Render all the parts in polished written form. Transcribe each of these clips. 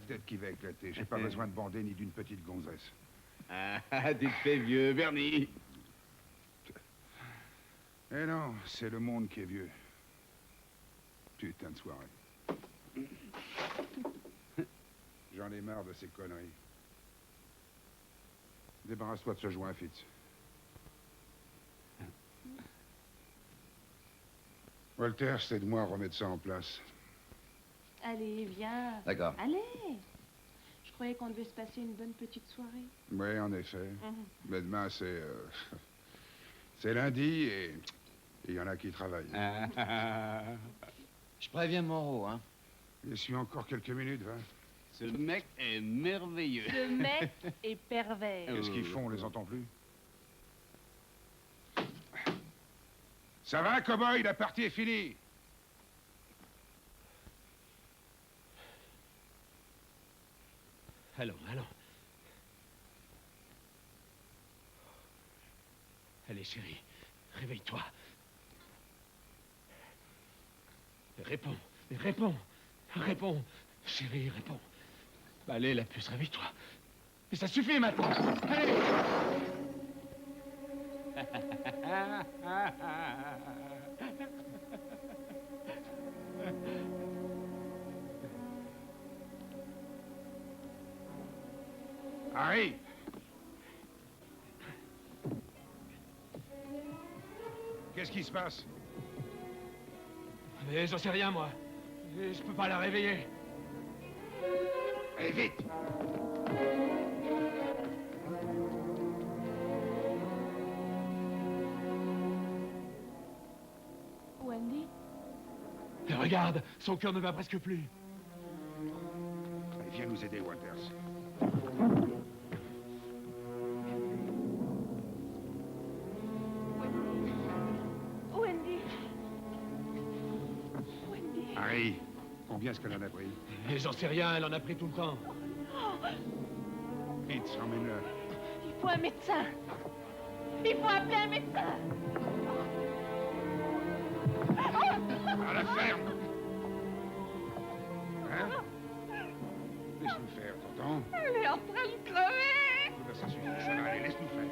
tête qui va éclater. J'ai pas besoin de bander ni d'une petite gonzesse. Ah, tu te fais vieux, Bernie. Eh non, c'est le monde qui est vieux. Putain de soirée. J'en ai marre de ces conneries. Débarrasse-toi de ce joint, Fitz. Walter, aide-moi à remettre ça en place. Allez, viens. D'accord. Allez. Je croyais qu'on devait se passer une bonne petite soirée. Oui, en effet. Mais demain, c'est... c'est lundi et il y en a qui travaillent. Je préviens Moreau, hein. Je suis encore quelques minutes, va. Ce mec est merveilleux. Ce mec est pervers. Qu'est-ce qu'ils font, on les entend plus? Ça va, cow-boy, la partie est finie. Allons, allons. Allez, chérie, réveille-toi. Réponds, réponds. Chérie, réponds. Allez, la puce, réveille-toi. Et ça suffit maintenant. Allez. Harry! Qu'est-ce qui se passe? Mais j'en sais rien, moi. Et je peux pas la réveiller. Allez, vite! Wendy? Et regarde, son cœur ne bat presque plus. Allez, viens nous aider, Walters. Wendy. Wendy. Harry, combien est-ce qu'elle en a pris? Et j'en sais rien, elle en a pris tout le temps. Vite, emmène-le. Il faut un médecin. Il faut appeler un médecin. À la ferme! Hein? Laisse-nous faire, t'entends? Elle est en train de crever. Ben, ça suffit, ça va aller, laisse-nous faire.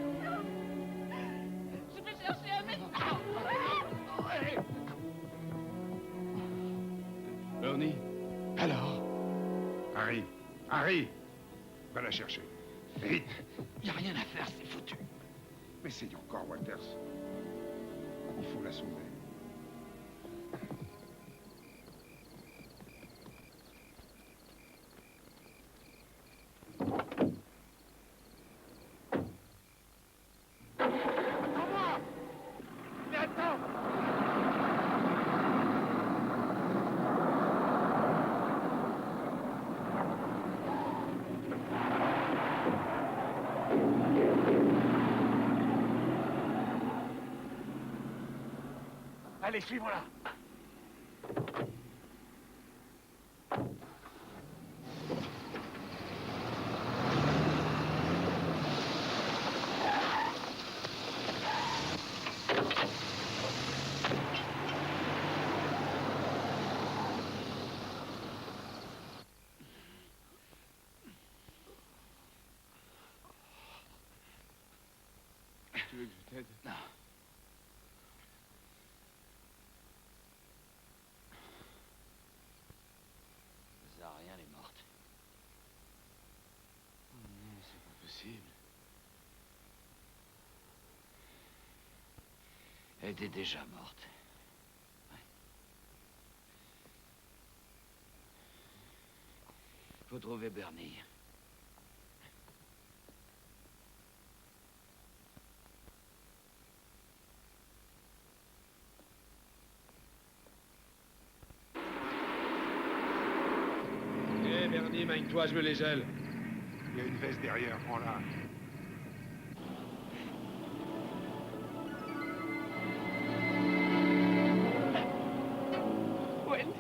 Je vais chercher un médecin. Bernie. Alors? Harry! Va la chercher. Vite! Y a rien à faire, c'est foutu. Mais c'est encore, Walters. Il faut la sauver. Allez, suivons-la. Tu veux que je t'aide? Non. Ça sert à rien, elle est morte. Oh non, c'est pas possible. Elle était déjà morte. Ouais. Faut trouver Bernie. Hé, Bernie, magne-toi, je me les gèle. Il y a une veste derrière, prends-la. Wendy.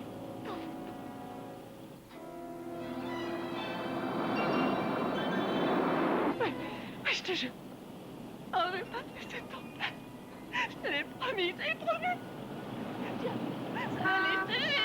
Ouais, je te jure. Oh, je vais pas te laisser tomber. Je te l'ai promis, je te l'ai promis. Viens, ça va aller, chérie.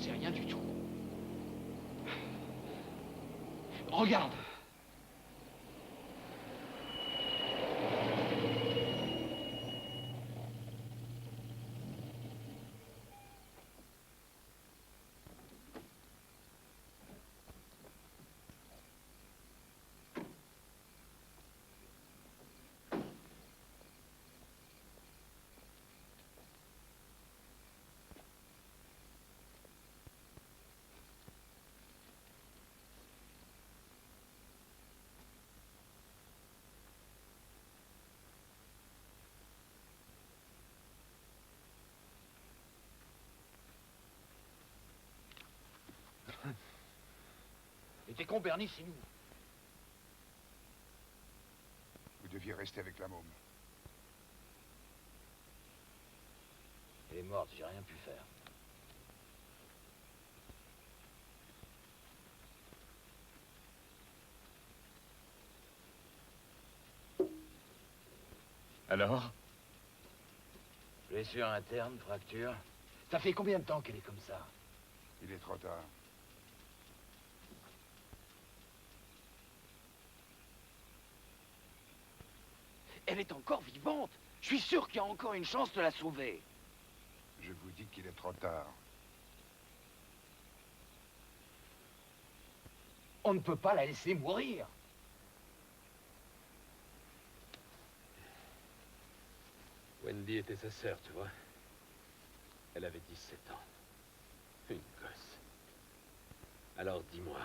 sais rien du tout. Regarde. Et t'es con, Bernie, c'est nous. Vous deviez rester avec la môme. Elle est morte, j'ai rien pu faire. Alors? Blessure interne, fracture. Ça fait combien de temps qu'elle est comme ça? Il est trop tard. Elle est encore vivante. Je suis sûr qu'il y a encore une chance de la sauver. Je vous dis qu'il est trop tard. On ne peut pas la laisser mourir. Wendy était sa sœur, tu vois. Elle avait 17 ans. Une gosse. Alors dis-moi,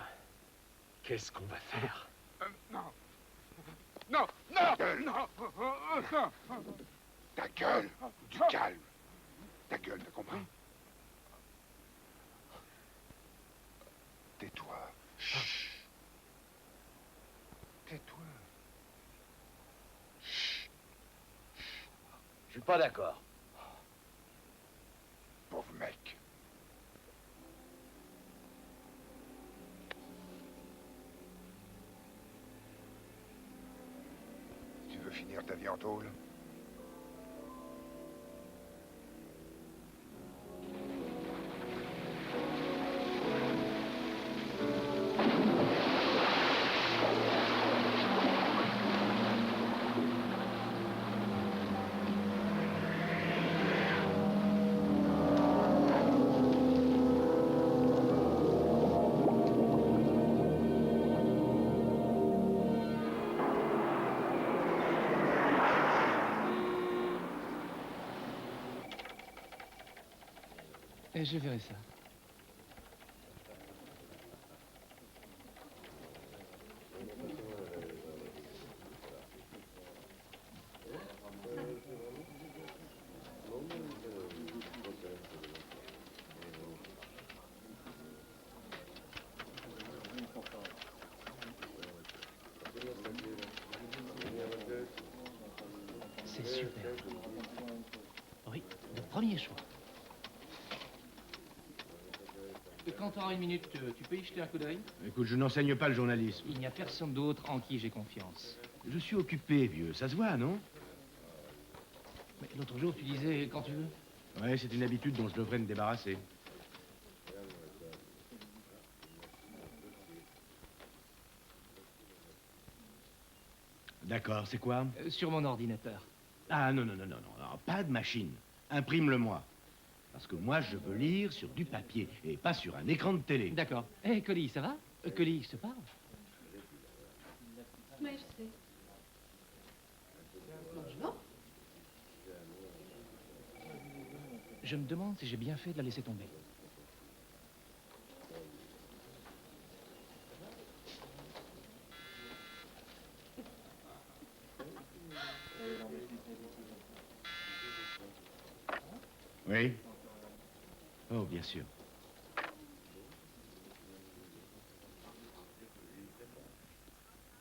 qu'est-ce qu'on va faire? Non. Non, non, non, non. Ta gueule, du calme. Ta gueule, t'as compris? Tais-toi. Chut. Tais-toi. Je suis pas d'accord. Pauvre mec. Tu veux finir ta vie en tôle? Et je verrai ça. C'est super. Oui, le premier choix. Quand tu auras une minute, tu peux y jeter un coup d'œil? Écoute, je n'enseigne pas le journalisme. Il n'y a personne d'autre en qui j'ai confiance. Je suis occupé, vieux. Ça se voit, non? Mais l'autre jour, tu disais quand tu veux. Ouais, c'est une habitude dont je devrais me débarrasser. D'accord, c'est quoi? Sur mon ordinateur. Ah, non, non, non, non, non, non, pas de machine. Imprime-le-moi. Parce que moi, je veux lire sur du papier et pas sur un écran de télé. D'accord. Hé, Colly, ça va? Colly, je te parle. Oui, je sais. Bonjour. Je me demande si j'ai bien fait de la laisser tomber. Oui? Oh, bien sûr.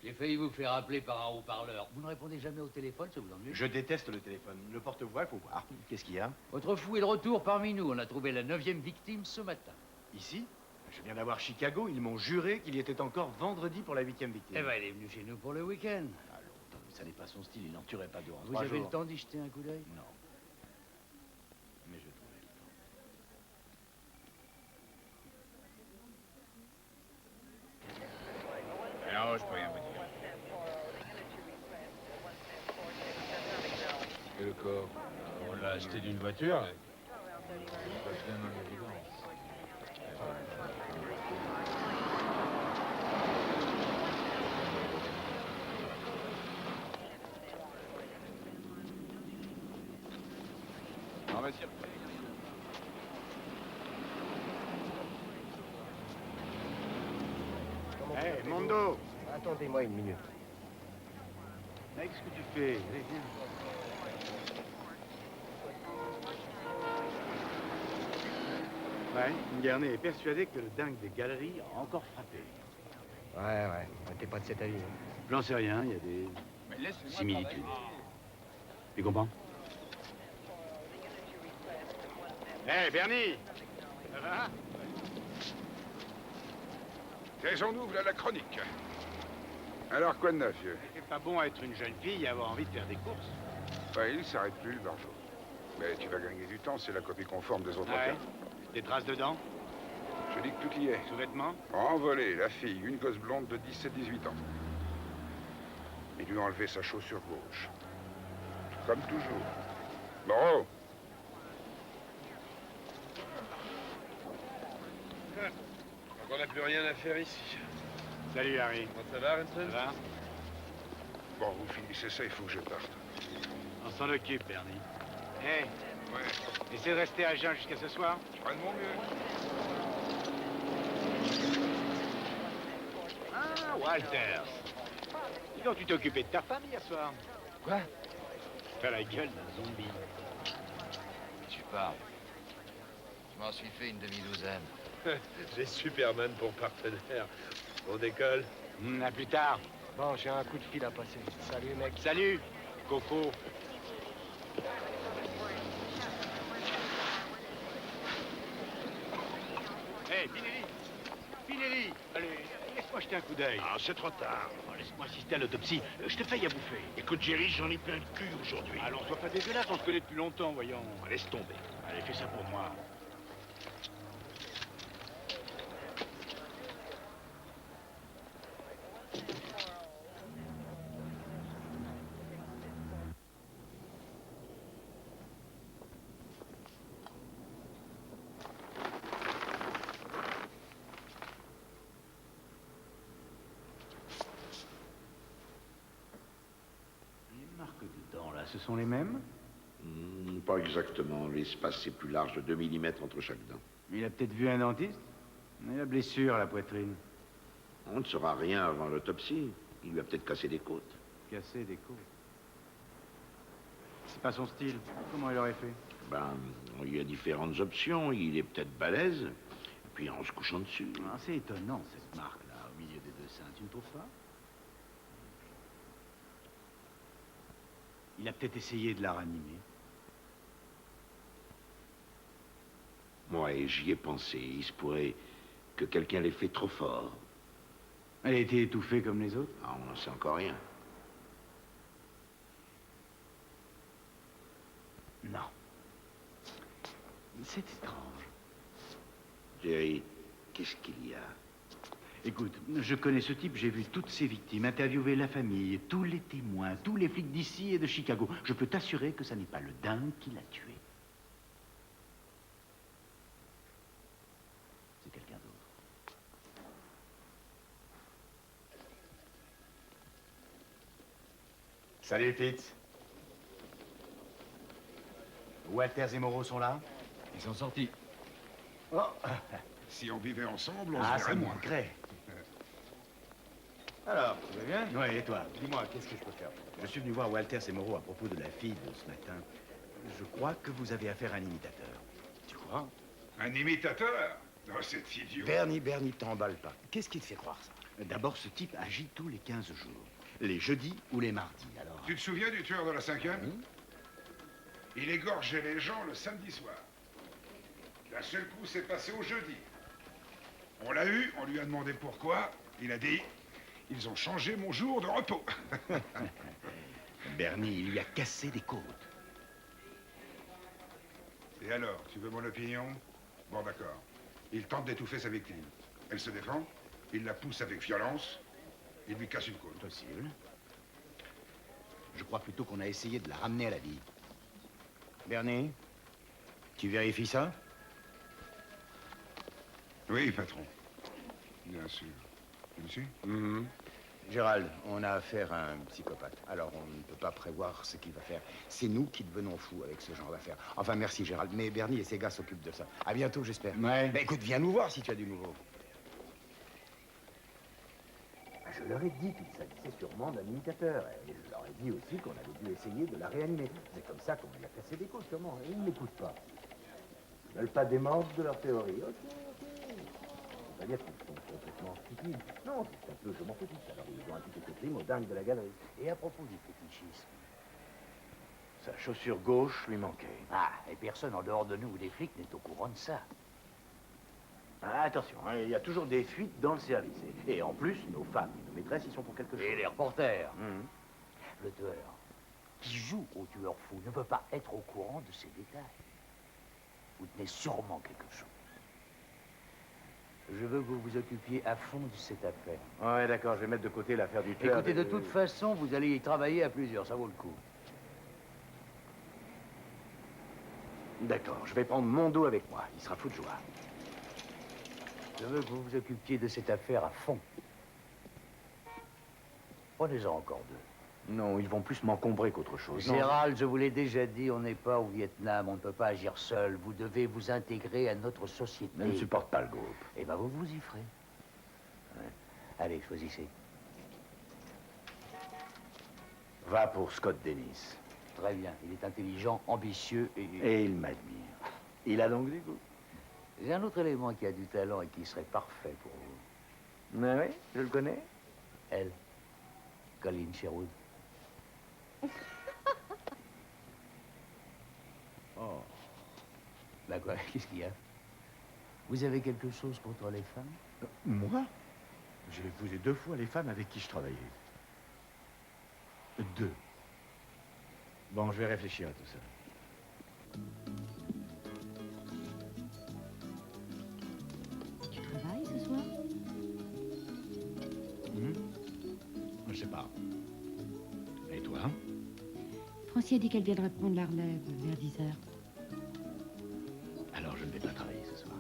J'ai failli vous faire appeler par un haut-parleur. Vous ne répondez jamais au téléphone, ça vous ennuie? Je déteste le téléphone. Le porte-voix, faut voir. Qu'est-ce qu'il y a? Votre fou est de retour parmi nous. On a trouvé la 9e victime ce matin. Ici? Je viens d'avoir Chicago. Ils m'ont juré qu'il y était encore vendredi pour la 8e victime. Eh ben, elle est venue chez nous pour le week-end. Allons, ça n'est pas son style. Il n'en tuerait pas deux en Vous 3 avez jours. le temps d'y jeter un coup d'œil? Non. Mais je trouverai le temps. Et le corps? On l'a acheté d'une voiture. Pas bien en évidence. Non, monsieur. Hé, Mondo! Attendez-moi une minute. Qu'est-ce que tu fais? Allez, viens. Ouais, Garnet est persuadé que le dingue des galeries a encore frappé. Ouais, t'es pas de cet avis. Hein. J'en sais rien, il y a des similitudes. Tu comprends? Hé, Bernie! Ça va? Taisons-nous, voilà la chronique. Alors, quoi de neuf, vieux? C'est pas bon à être une jeune fille et avoir envie de faire des courses. Ouais, il s'arrête plus, le barjot. Mais tu vas gagner du temps, c'est la copie conforme des autres Ouais. cas. Des traces dedans? Je dis que tout y est. Sous-vêtements? Envolé, la fille, une gosse blonde de 17-18 ans. Il lui a enlevé sa chaussure gauche. Comme toujours. Bon. Donc on n'a plus rien à faire ici. Salut, Harry. Comment ça va, Renton? Ça va? Bon, vous finissez ça, il faut que je parte. On s'en occupe, Bernie. Hé, Ouais, essaie de rester à jeun jusqu'à ce soir. je ferai de mon mieux. Ah, Walters. Dis donc, tu t'es occupé de ta femme hier soir. Quoi? T'as la gueule d'un zombie. Tu parles. Je m'en suis fait une demi-douzaine. J'ai Superman pour partenaire. On décolle. À plus tard. Bon, j'ai un coup de fil à passer. Salut, mec. Salut, Coco. Hé, Pinelli. Pinelli. Allez, laisse-moi jeter un coup d'œil. Ah, c'est trop tard. Oh, laisse-moi assister à l'autopsie. Je te paye à bouffer. Écoute, Jerry, j'en ai plein le cul aujourd'hui. Allons, sois pas dégueulasse, on se connaît depuis longtemps, voyons. Laisse tomber. Allez, fais ça pour moi. Les marques dedans, là, ce sont les mêmes? Pas exactement. L'espace est plus large de 2 mm entre chaque dent. Il a peut-être vu un dentiste? Il a la blessure à la poitrine. On ne saura rien avant l'autopsie. Il lui a peut-être cassé des côtes. Cassé des côtes. C'est pas son style. Comment il aurait fait? Ben, il y a différentes options. Il est peut-être balèze, puis en se couchant dessus. Ah, c'est étonnant, cette marque-là, au milieu des deux seins. Tu ne trouves pas? Il a peut-être essayé de la ranimer. Moi, et j'y ai pensé. Il se pourrait que quelqu'un l'ait fait trop fort. Elle a été étouffée comme les autres? Ah, on n'en sait encore rien. Non. C'est étrange. Jerry, qu'est-ce qu'il y a? Écoute, je connais ce type, j'ai vu toutes ses victimes, interviewé la famille, tous les témoins, tous les flics d'ici et de Chicago. Je peux t'assurer que ça n'est pas le dingue qui l'a tué. C'est quelqu'un d'autre. Salut, Fitz. Walters et Moreau sont là? Ils sont sortis. Oh. Si on vivait ensemble, on Ah, se ça verrait moins. manquerait. Alors, tu vas bien? Ouais, et toi? Dis-moi, qu'est-ce que je peux faire? Je suis venu voir Walters et Moreau à propos de la fille de ce matin. Je crois que vous avez affaire à un imitateur. Tu crois? Un imitateur? Oh, c'est idiot. Bernie, t'emballe pas. Qu'est-ce qui te fait croire ça? D'abord, ce type agit tous les 15 jours. Les jeudis ou les mardis, alors... Tu te souviens du tueur de la 5e? Il égorgeait les gens le samedi soir. D'un seul coup, c'est passé au jeudi. On l'a eu, on lui a demandé pourquoi. Il a dit, ils ont changé mon jour de repos. Bernie, il lui a cassé des côtes. Et alors, tu veux mon opinion? Bon, d'accord. Il tente d'étouffer sa victime. Elle se défend, il la pousse avec violence, il lui casse une côte. Possible. Je crois plutôt qu'on a essayé de la ramener à la vie. Bernie, tu vérifies ça? Oui, patron. Bien sûr. Monsieur? Gérald, on a affaire à un psychopathe. Alors, on ne peut pas prévoir ce qu'il va faire. C'est nous qui devenons fous avec ce genre d'affaires. Enfin, merci, Gérald. Mais Bernie et ses gars s'occupent de ça. À bientôt, j'espère. Ouais. Ben, écoute, viens nous voir si tu as du nouveau. Je leur ai dit qu'il s'agissait sûrement d'un imitateur. Et je leur ai dit aussi qu'on avait dû essayer de la réanimer. C'est comme ça qu'on lui a cassé des côtes, sûrement. Et ils ne m'écoutent pas. Ils ne veulent pas démordre de leur théorie. Ok. Ça veut dire qu'ils sont complètement stupides. Non, c'est un peu je m'en foutis. Alors ils ont imputé ce crime aux dingues de la galerie. Et à propos du fétichisme, sa chaussure gauche lui manquait. Ah, et personne en dehors de nous ou des flics n'est au courant de ça. Ah, attention, hein, il y a toujours des fuites dans le service. Et en plus, nos femmes, nos maîtresses, ils sont pour quelque chose. Et les reporters. Le tueur qui joue au tueur fou ne peut pas être au courant de ces détails. Vous tenez sûrement quelque chose. Je veux que vous vous occupiez à fond de cette affaire. Ouais, d'accord, je vais mettre de côté l'affaire du tueur. Écoutez, de toute façon, vous allez y travailler à plusieurs, ça vaut le coup. D'accord, je vais prendre Mondo avec moi, il sera fou de joie. Je veux que vous vous occupiez de cette affaire à fond. Prenez-en encore deux. Non, ils vont plus m'encombrer qu'autre chose. Gérald, je vous l'ai déjà dit, on n'est pas au Vietnam, on ne peut pas agir seul. Vous devez vous intégrer à notre société. Je ne supporte pas le groupe. Eh ben, vous y ferez. Ouais. Allez, choisissez. Va pour Scott Dennis. Très bien, il est intelligent, ambitieux et il m'admire. Il a donc des goûts. J'ai un autre élément qui a du talent et qui serait parfait pour vous. Mais oui, je le connais. Elle, Colleen Sherwood. Oh. Bah quoi, qu'est-ce qu'il y a? Vous avez quelque chose contre les femmes? Moi? J'ai épousé 2 fois les femmes avec qui je travaillais. 2. Bon, je vais réfléchir à tout ça. Tu travailles ce soir? Je sais pas. Et toi? Francie a dit qu'elle viendrait prendre la relève vers 10h. Alors je ne vais pas travailler ce soir.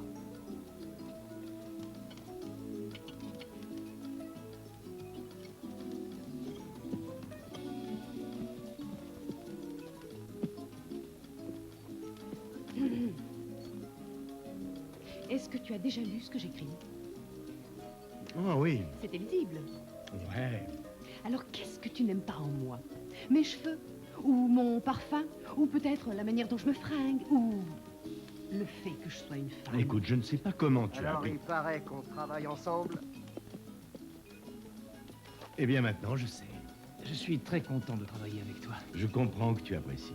Est-ce que tu as déjà lu ce que j'écris? Oh oui. C'était lisible. Ouais. Alors qu'est-ce que tu n'aimes pas en moi? Mes cheveux? Ou mon parfum? Ou peut-être la manière dont je me fringue? Ou le fait que je sois une femme? Écoute, je ne sais pas comment tu as... Alors il paraît qu'on travaille ensemble. Eh bien maintenant, je sais. Je suis très content de travailler avec toi. Je comprends que tu apprécies.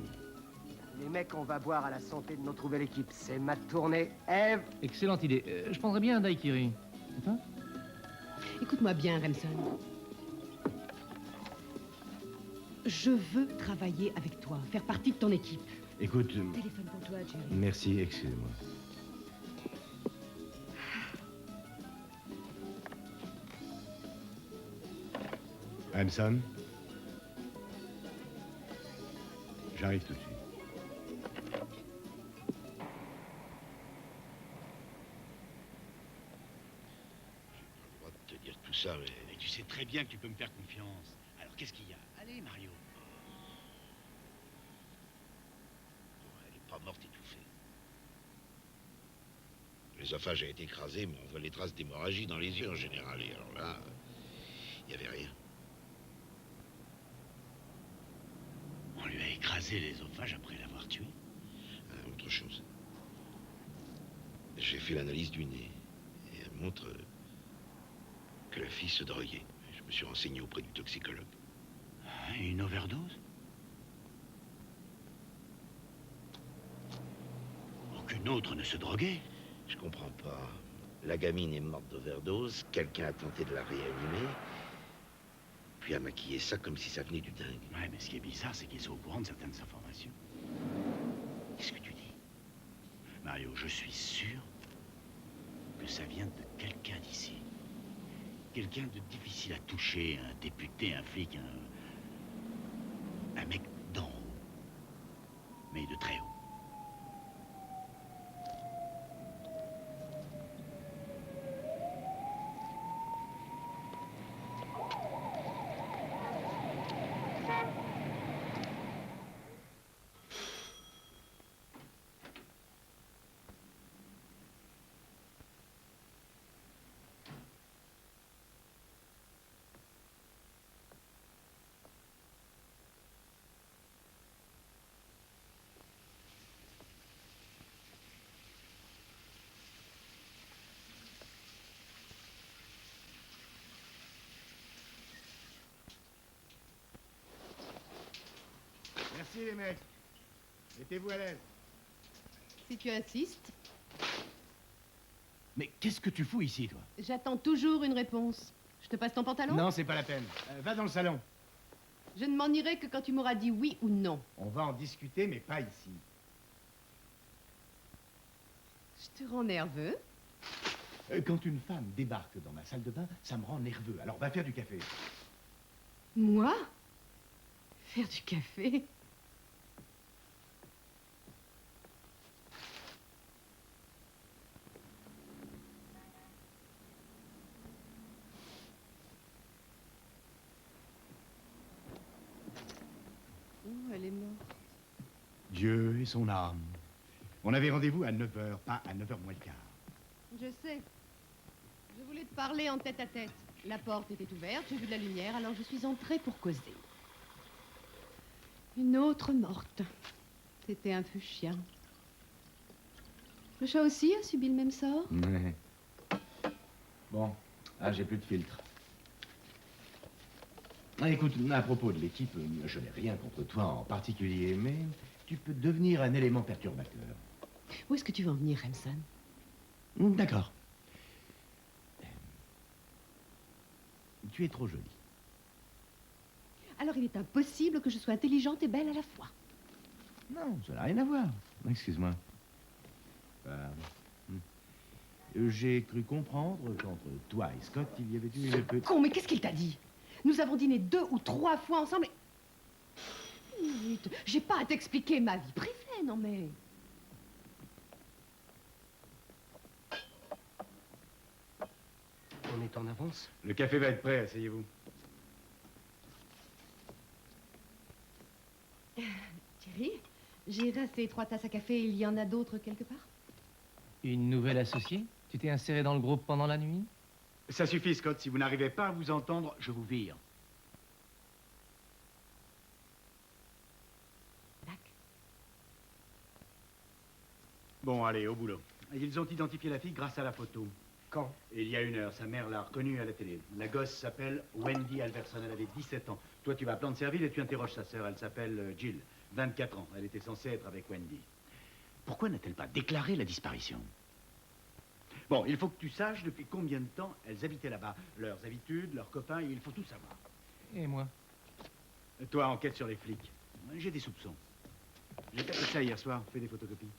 Les mecs, on va boire à la santé de notre nouvelle équipe. C'est ma tournée. Eve! Excellente idée. Je prendrais bien un daiquiri. Et toi? Écoute-moi bien, Remson. Je veux travailler avec toi, faire partie de ton équipe. Écoute... Téléphone pour toi, Jerry. Merci, excusez-moi. Hanson? J'arrive tout de suite. Te dire tout ça, mais tu sais très bien que tu peux me faire confiance. Alors qu'est-ce qu'il y a? Allez, Mario. Elle n'est pas morte étouffée. L'œsophage a été écrasé, mais on voit les traces d'hémorragie dans les yeux en général. Et alors là, il n'y avait rien. On lui a écrasé l'œsophage après l'avoir tué. Autre chose. J'ai fait l'analyse du nez. Et elle montre que la fille se droguait. Je me suis renseigné auprès du toxicologue. Une overdose? Aucune autre ne se droguait? Je comprends pas. La gamine est morte d'overdose, quelqu'un a tenté de la réanimer, puis a maquillé ça comme si ça venait du dingue. Ouais, mais ce qui est bizarre, c'est qu'ils sont au courant de certaines informations. Qu'est-ce que tu dis? Mario, je suis sûr que ça vient de quelqu'un d'ici. Quelqu'un de difficile à toucher, un député, un flic, un mec d'en haut. Mais de très haut. Merci les mecs. Mettez-vous à l'aise. Si tu insistes, Mais qu'est-ce que tu fous ici, toi? j'attends toujours une réponse. Je te passe ton pantalon? Non, c'est pas la peine. Va dans le salon. Je ne m'en irai que quand tu m'auras dit oui ou non. On va en discuter, mais pas ici. Je te rends nerveux. Quand une femme débarque dans ma salle de bain, ça me rend nerveux. Alors va faire du café. Moi? Faire du café? Oh, elle est morte. Dieu et son âme. On avait rendez-vous à 9h, pas à 9h moins le quart. Je sais. Je voulais te parler en tête à tête. La porte était ouverte, j'ai vu de la lumière, alors je suis entrée pour causer. Une autre morte. C'était un fuchsia. Le chat aussi a subi le même sort? Ouais. Bon, j'ai plus de filtre. Écoute, à propos de l'équipe, je n'ai rien contre toi en particulier, mais tu peux devenir un élément perturbateur. Où est-ce que tu veux en venir, Remson? D'accord. Tu es trop jolie. Alors il est impossible que je sois intelligente et belle à la fois. Non, ça n'a rien à voir. Excuse-moi. J'ai cru comprendre qu'entre toi et Scott, il y avait eu une petite... Con, mais qu'est-ce qu'il t'a dit? Nous avons dîné 2 ou 3 fois ensemble et... Une minute, j'ai pas à t'expliquer ma vie privée, non mais... On est en avance? Le café va être prêt, asseyez-vous. Thierry, j'ai resté 3 tasses à café, il y en a d'autres quelque part? Une nouvelle associée? Tu t'es inséré dans le groupe pendant la nuit? Ça suffit, Scott. Si vous n'arrivez pas à vous entendre, je vous vire. Bon, allez, au boulot. Ils ont identifié la fille grâce à la photo. Quand? Il y a 1 heure. Sa mère l'a reconnue à la télé. La gosse s'appelle Wendy Alverson. Elle avait 17 ans. Toi, tu vas à Planteserville et tu interroges sa sœur. Elle s'appelle Jill. 24 ans. Elle était censée être avec Wendy. Pourquoi n'a-t-elle pas déclaré la disparition? Bon, il faut que tu saches depuis combien de temps elles habitaient là-bas. Leurs habitudes, leurs copains, il faut tout savoir. Et moi? Toi, enquête sur les flics. J'ai des soupçons. J'ai fait ça hier soir. Fais des photocopies.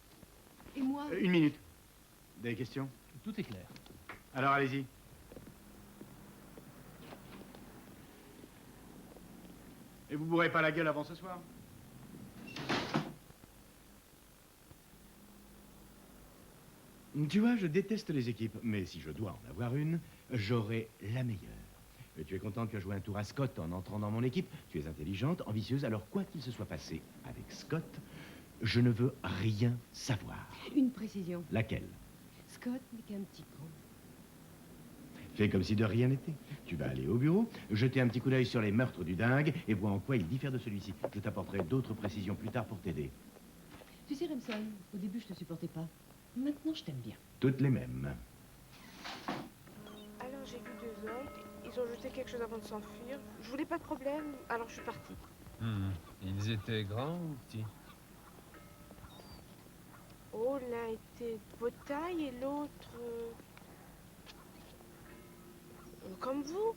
Et moi? 1 minute. Des questions? Tout est clair. Alors, allez-y. Et vous bourrez pas la gueule avant ce soir? Tu vois, je déteste les équipes, mais si je dois en avoir une, j'aurai la meilleure. Tu es contente que je joue un tour à Scott en entrant dans mon équipe? Tu es intelligente, ambitieuse, alors quoi qu'il se soit passé avec Scott, je ne veux rien savoir. Une précision. Laquelle? Scott n'est qu'un petit con. Fais comme si de rien n'était. Tu vas aller au bureau, jeter un petit coup d'œil sur les meurtres du dingue et vois en quoi il diffère de celui-ci. Je t'apporterai d'autres précisions plus tard pour t'aider. Tu sais, Remson, au début, je te supportais pas. Maintenant, je t'aime bien. Toutes les mêmes. Alors j'ai vu 2 hommes, ils ont jeté quelque chose avant de s'enfuir. Je voulais pas de problème, alors je suis partie. Ils étaient grands ou petits? Oh, l'un était de votre taille et l'autre... comme vous.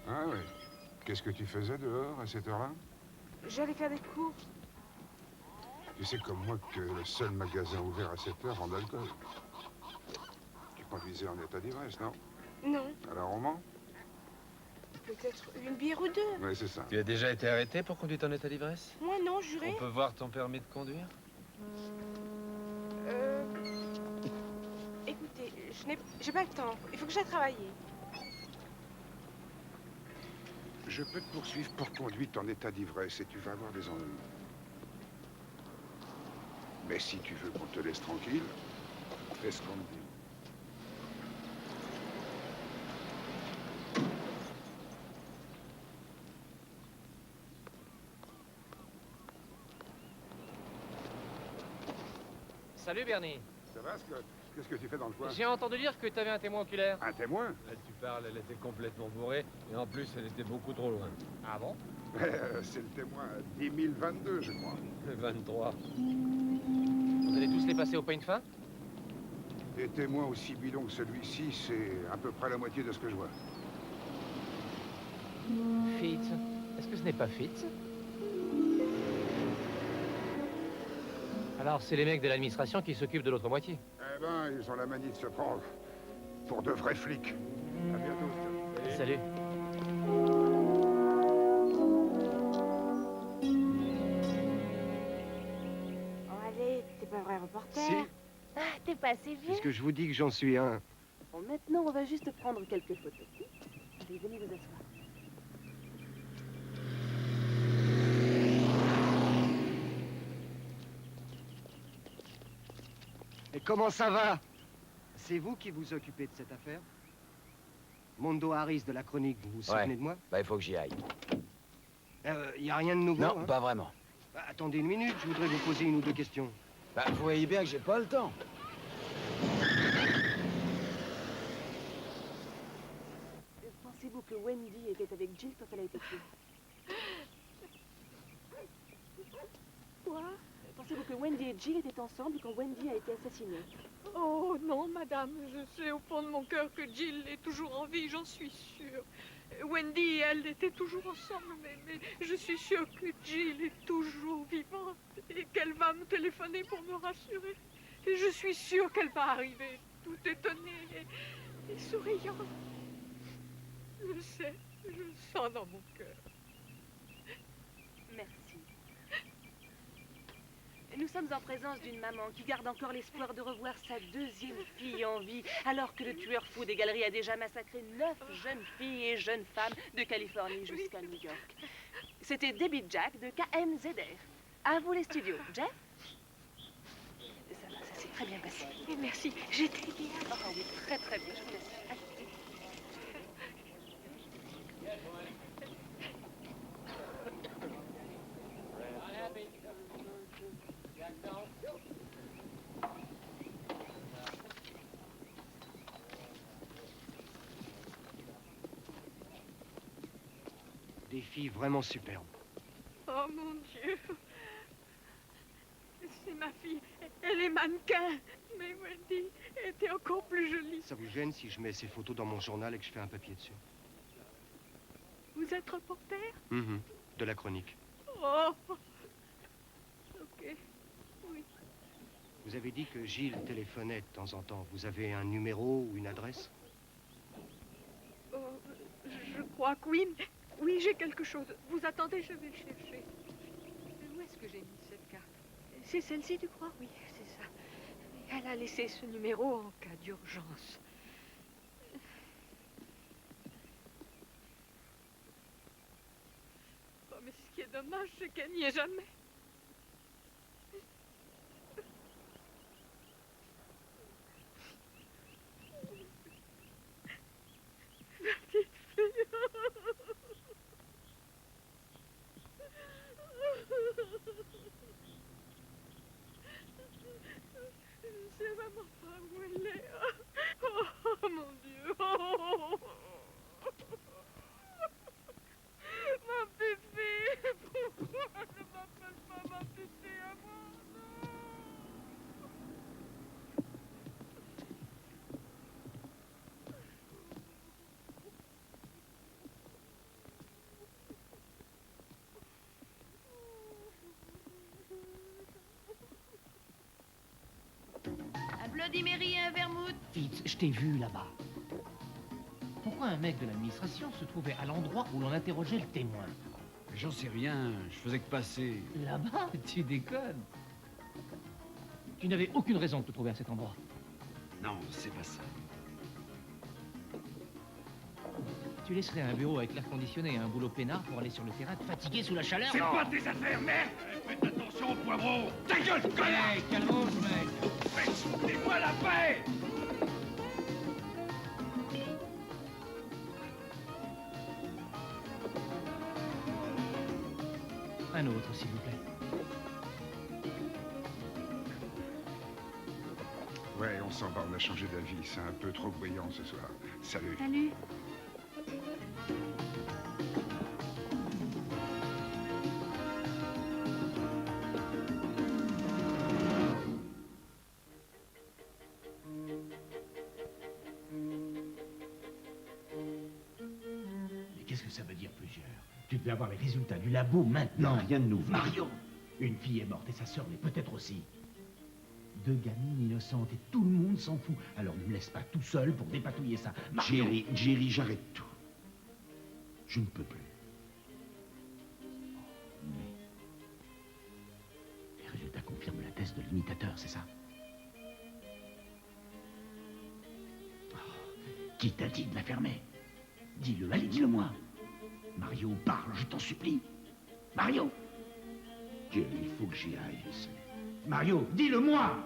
Ah oui. Qu'est-ce que tu faisais dehors à cette heure-là? J'allais faire des courses. Tu sais comme moi que le seul magasin ouvert à cette heure vend d'alcool. Tu conduisais en état d'ivresse, non? Non, Alors on ment? peut-être une bière ou 2. Oui, c'est ça. Tu as déjà été arrêté pour conduite en état d'ivresse? Moi non, juré. On peut voir ton permis de conduire? Écoutez, j'ai pas le temps. Il faut que j'aille travailler. Je peux te poursuivre pour conduite en état d'ivresse et tu vas avoir des ennuis. Mais si tu veux qu'on te laisse tranquille, fais ce qu'on te dit. Salut Bernie. Ça va, Scott? Qu'est-ce que tu fais dans le coin? J'ai entendu dire que t'avais un témoin oculaire. Un témoin? Là, tu parles, elle était complètement bourrée, et en plus, elle était beaucoup trop loin. Ah bon? C'est le témoin 10 022, je crois. 23. Vous allez tous les passer au peigne fin? Des témoins aussi bidons que celui-ci, c'est à peu près la moitié de ce que je vois. Fitz. Est-ce que ce n'est pas Fitz? Alors, c'est les mecs de l'administration qui s'occupent de l'autre moitié. Eh ben, ils ont la manie de se prendre pour de vrais flics. À bientôt. Salut. Oh, allez, t'es pas un vrai reporter. Si. Ah, t'es pas assez vieux. Puisque je vous dis que j'en suis un. Bon, maintenant, on va juste prendre quelques photos. Allez, venez vous asseoir. Et comment ça va? C'est vous qui vous occupez de cette affaire? Mondo Harris de la chronique, vous vous souvenez de moi? Bah, il faut que j'y aille. Y a rien de nouveau, Non, hein? pas vraiment. Bah, attendez une minute, je voudrais vous poser une ou deux questions. Bah, vous voyez bien que j'ai pas le temps. Pensez-vous que Wendy était avec Jill quand elle a été tuée? Quoi? Pensez-vous que Wendy et Jill étaient ensemble quand Wendy a été assassinée? Oh non, madame, je sais au fond de mon cœur que Jill est toujours en vie, j'en suis sûre. Wendy et elle étaient toujours ensemble, mais je suis sûre que Jill est toujours vivante et qu'elle va me téléphoner pour me rassurer. Et je suis sûre qu'elle va arriver, tout étonnée et souriante. Je le sais, je le sens dans mon cœur. Merci. Nous sommes en présence d'une maman qui garde encore l'espoir de revoir sa deuxième fille en vie, alors que le tueur fou des galeries a déjà massacré 9 jeunes filles et jeunes femmes de Californie jusqu'à New York. C'était Debbie Jack de KMZR. À vous les studios. Jeff? Ça va, ça s'est très bien passé. Merci, j'étais bien. Ah oui, très très bien, je vous laisse. Allez. Des filles vraiment superbes. Oh mon Dieu. C'est ma fille. Elle est mannequin. Mais Wendy était encore plus jolie. Ça vous gêne si je mets ces photos dans mon journal et que je fais un papier dessus? Vous êtes reporter? De la chronique. Oh. Ok. Oui. Vous avez dit que Gilles téléphonait de temps en temps. Vous avez un numéro ou une adresse? Oh, je crois que oui. Oui, j'ai quelque chose. Vous attendez, je vais le chercher. Où est-ce que j'ai mis cette carte? C'est celle-ci, tu crois? Oui, c'est ça. Elle a laissé ce numéro en cas d'urgence. Oh, mais ce qui est dommage, c'est qu'elle n'y est jamais. Petite fille. Je sais vraiment pas où elle est. Oh mon Dieu. Oh. Ma pépé. Pourquoi ne m'appelle pas ma pépé à moi? Un Bloody Mary et un vermouth. Fitz, je t'ai vu là-bas. Pourquoi un mec de l'administration se trouvait à l'endroit où l'on interrogeait le témoin? J'en sais rien, je faisais que passer. Là-bas? Tu déconnes. Tu n'avais aucune raison de te trouver à cet endroit. Non, c'est pas ça. Tu laisserais un bureau avec l'air conditionné et un boulot peinard pour aller sur le terrain te fatiguer sous la chaleur? C'est pas tes affaires, merde! Faites attention au poivreau! Ta gueule, connard! Hey, calmos, mec! Foutez-moi la paix! Un autre, s'il vous plaît. Ouais, on s'en va, on a changé d'avis. C'est un peu trop bruyant ce soir. Salut. Salut. Mais qu'est-ce que ça veut dire plusieurs? Tu devais avoir les résultats du labo maintenant. Non, rien de nouveau. Mario, une fille est morte et sa sœur l'est peut-être aussi. Deux gamines innocentes et tout le monde s'en fout. Alors ne me laisse pas tout seul pour dépatouiller ça. Mario. Jerry, j'arrête tout. Je ne peux plus. Mais les résultats confirment la thèse de l'imitateur, c'est ça? Oh, qui t'a dit de la fermer? Dis-le, allez, dis-le-moi. Mario, parle, je t'en supplie. Mario! Jerry, il faut que j'y aille, je sais. Mario, dis-le-moi!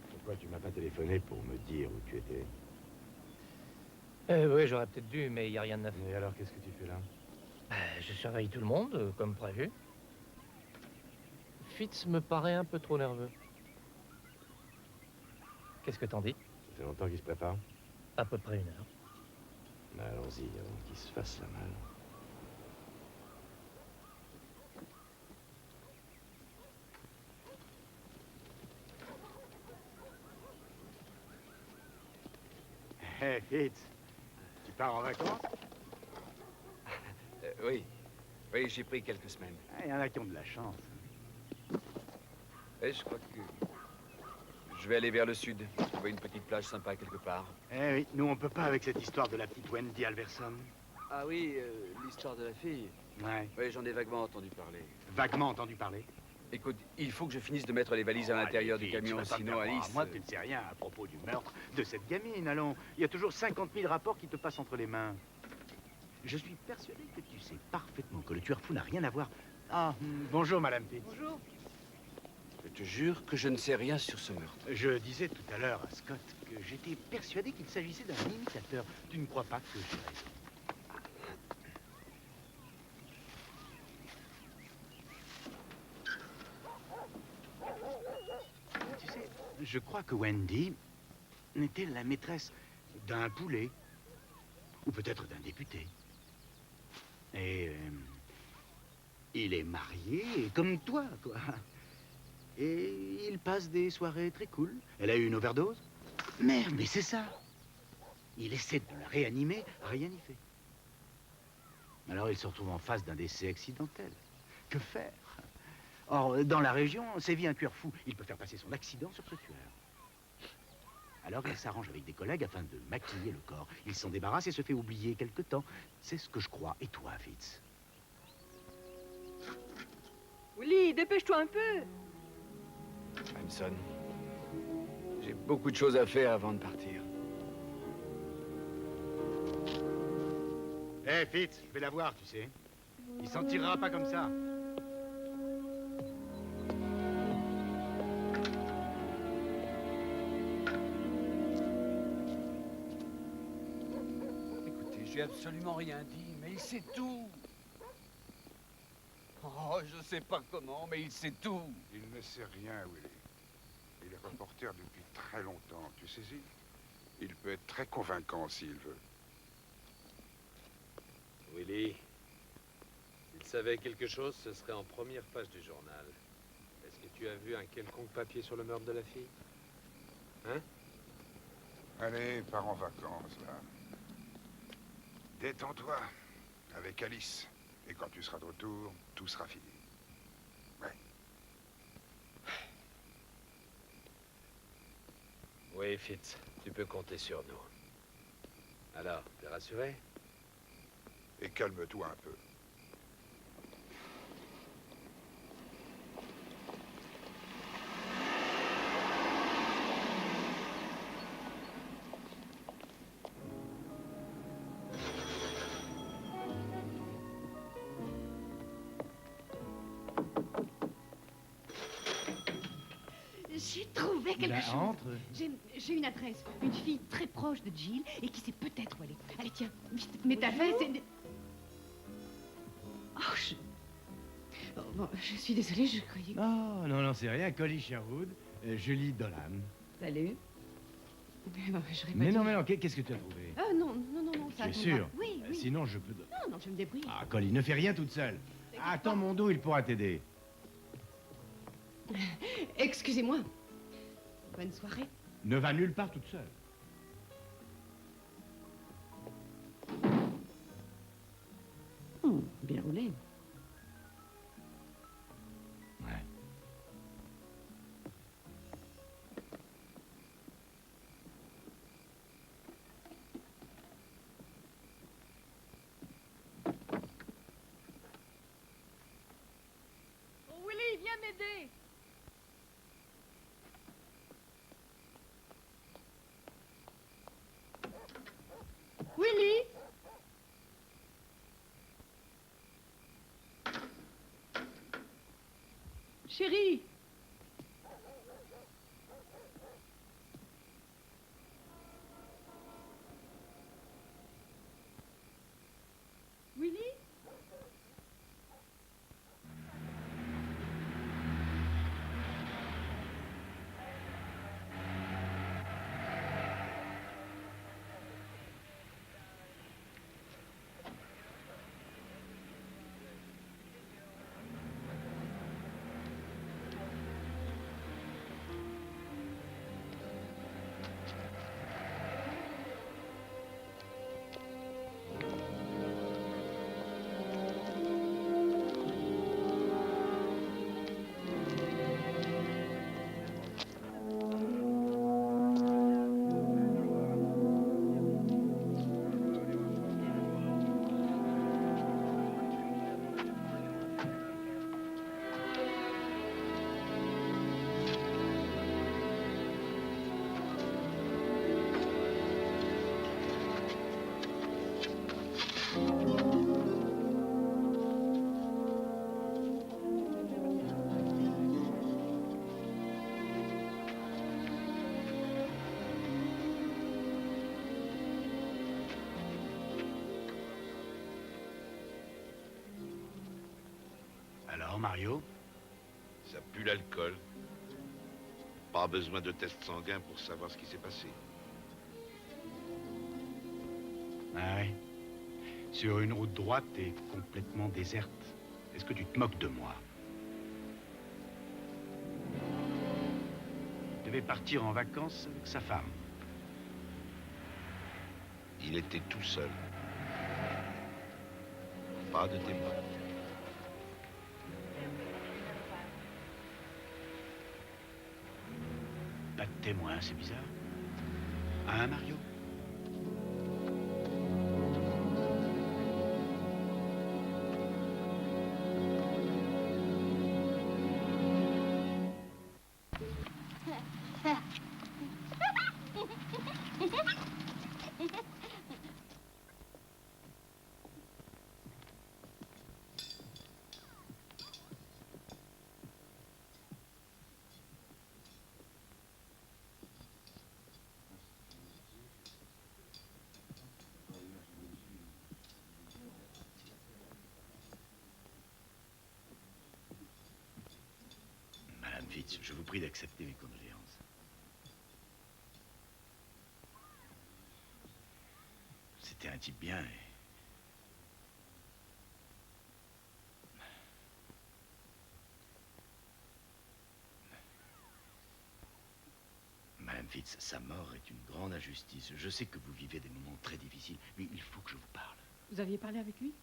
Pourquoi tu m'as pas téléphoné pour me dire où tu étais? Oui, j'aurais peut-être dû, mais il n'y a rien de neuf. Et alors, qu'est-ce que tu fais là? Je surveille tout le monde, comme prévu. Fitz me paraît un peu trop nerveux. Qu'est-ce que t'en dis? Ça fait longtemps qu'il se prépare? À peu près 1 heure. Allons-y, avant qu'il se fasse la malle. Hé, Fitz, tu pars en vacances? Oui. Oui, j'ai pris quelques semaines. Il y en a qui ont de la chance. Et je crois que je vais aller vers le sud, trouver une petite plage sympa quelque part. Eh oui, nous on peut pas avec cette histoire de la petite Wendy Alverson. Ah oui, l'histoire de la fille. Ouais. Oui, j'en ai vaguement entendu parler. Vaguement entendu parler? Écoute, il faut que je finisse de mettre les valises à l'intérieur du camion, sinon Alice... Moi, tu ne sais rien à propos du meurtre de cette gamine, allons. Il y a toujours 50 000 rapports qui te passent entre les mains. Je suis persuadé que tu sais parfaitement que le tueur fou n'a rien à voir... Ah, bonjour, Madame Fitz. Bonjour. Je te jure que je ne sais rien sur ce meurtre. Je disais tout à l'heure à Scott que j'étais persuadé qu'il s'agissait d'un imitateur. Tu ne crois pas que j'ai raison? Tu sais, je crois que Wendy était la maîtresse d'un poulet, ou peut-être d'un député. Et il est marié, comme toi, quoi. Et il passe des soirées très cool. Elle a eu une overdose. Merde, mais c'est ça. Il essaie de la réanimer, rien n'y fait. Alors il se retrouve en face d'un décès accidentel. Que faire? Or, dans la région, sévit un tueur fou. Il peut faire passer son accident sur ce tueur. Alors il s'arrange avec des collègues afin de maquiller le corps. Il s'en débarrasse et se fait oublier quelque temps. C'est ce que je crois. Et toi, Fitz? Willy, dépêche-toi un peu. Hanson, j'ai beaucoup de choses à faire avant de partir. Hé, Fitz, je vais la voir, tu sais. Il s'en tirera pas comme ça. Écoutez, j'ai absolument rien dit, mais il sait tout. Oh, je sais pas comment, mais il sait tout. Il ne sait rien, Willy. Il est reporter depuis très longtemps, tu saisis? Il peut être très convaincant s'il veut. Willy, s'il savait quelque chose, ce serait en première page du journal. Est-ce que tu as vu un quelconque papier sur le meurtre de la fille? Hein? Allez, pars en vacances, là. Détends-toi, avec Alice. Et quand tu seras de retour, tout sera fini. Ouais. Oui, Fitz, tu peux compter sur nous. Alors, t'es rassuré? Et calme-toi un peu. trouvé quelque Ben, chose. entre. J'ai une adresse. Une fille très proche de Jill et qui sait peut-être où elle est. Allez, tiens, vite, mets ta veste et... Oh, oh, bon, je suis désolée, je croyais que... Non, non, non, c'est rien. Collie Sherwood, Julie Dolan. Salut. J'aurais pas Mais dû- non, qu'est-ce que tu as trouvé? Ah, non, non, non, non, ça Tu es attendra. sûr? Oui, oui. Sinon, je peux... Non, non, je me débrouille. Ah, Collie, ne fais rien toute seule. Attends mon dos, il pourra t'aider. Excusez-moi. Bonne soirée. Ne va nulle part toute seule. Bien roulé. Ouais. Oh, Willy, viens m'aider. Willy. Chérie. Willy. Alors, Mario? Ça pue l'alcool. Pas besoin de test sanguin pour savoir ce qui s'est passé. Ah ouais. Sur une route droite et complètement déserte. Est-ce que tu te moques de moi? Il devait partir en vacances avec sa femme. Il était tout seul. Pas de témoin. Pas de témoin, c'est bizarre. Hein, Mario? Madame Fitz, je vous prie d'accepter mes condoléances. C'était un type bien et... Madame Fitz, sa mort est une grande injustice. Je sais que vous vivez des moments très difficiles, mais il faut que je vous parle. Vous aviez parlé avec lui?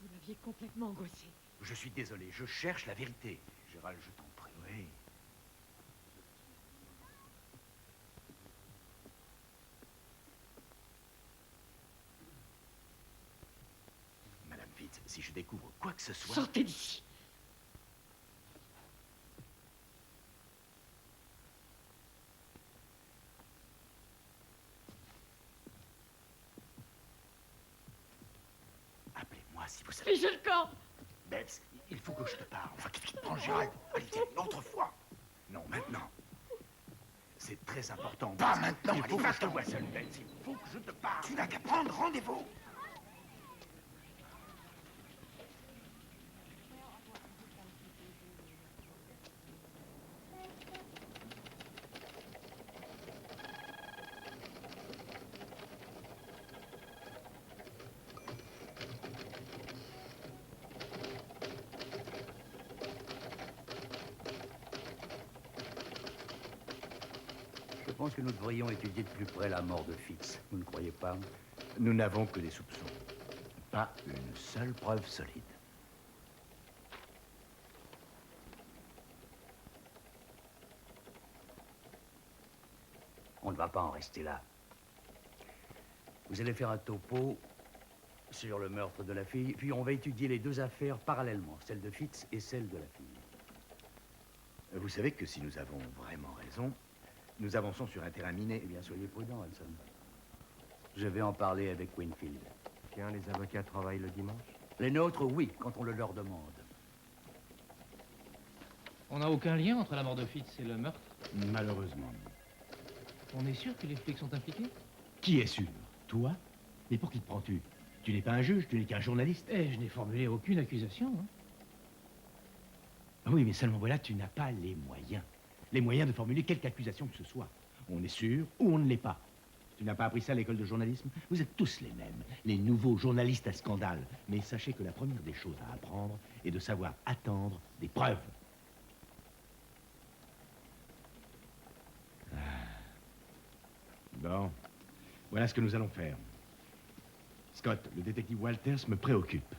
Vous l'aviez complètement angoissé. Je suis désolé, je cherche la vérité. Gérald, je t'en prie. Oui. Madame Fitz, si je découvre quoi que ce soit... Sortez d'ici. Appelez-moi si vous savez... Fichez le camp. Bebs, il faut que je te parle. Enfin, qu'est-ce qui te prend, Gérald? Allez, viens, une autre fois. Non, maintenant. C'est très important. Pas maintenant, Il allez, faut que je te va-t'en. voie seul, Beth. Il faut que je te parle. Tu n'as qu'à prendre rendez-vous. Je pense que nous devrions étudier de plus près la mort de Fitz. Vous ne croyez pas? Nous n'avons que des soupçons. Pas une seule preuve solide. On ne va pas en rester là. Vous allez faire un topo sur le meurtre de la fille, puis on va étudier les deux affaires parallèlement, celle de Fitz et celle de la fille. Vous savez que si nous avons vraiment raison, nous avançons sur un terrain miné. Eh bien, soyez prudent, Hanson. Je vais en parler avec Winfield. Tiens, les avocats travaillent le dimanche? Les nôtres, oui, quand on le leur demande. On n'a aucun lien entre la mort de Fitz et le meurtre? Malheureusement. On est sûr que les flics sont impliqués? Qui est sûr? Toi? Mais pour qui te prends-tu? Tu n'es pas un juge, tu n'es qu'un journaliste. Eh, je n'ai formulé aucune accusation. Hein. Ah oui, mais seulement voilà, tu n'as pas les moyens. Les moyens de formuler quelque accusation que ce soit. On est sûr ou on ne l'est pas. Tu n'as pas appris ça à l'école de journalisme? Vous êtes tous les mêmes, les nouveaux journalistes à scandale. Mais sachez que la première des choses à apprendre est de savoir attendre des preuves. Bon, voilà ce que nous allons faire. Scott, le détective Walters me préoccupe.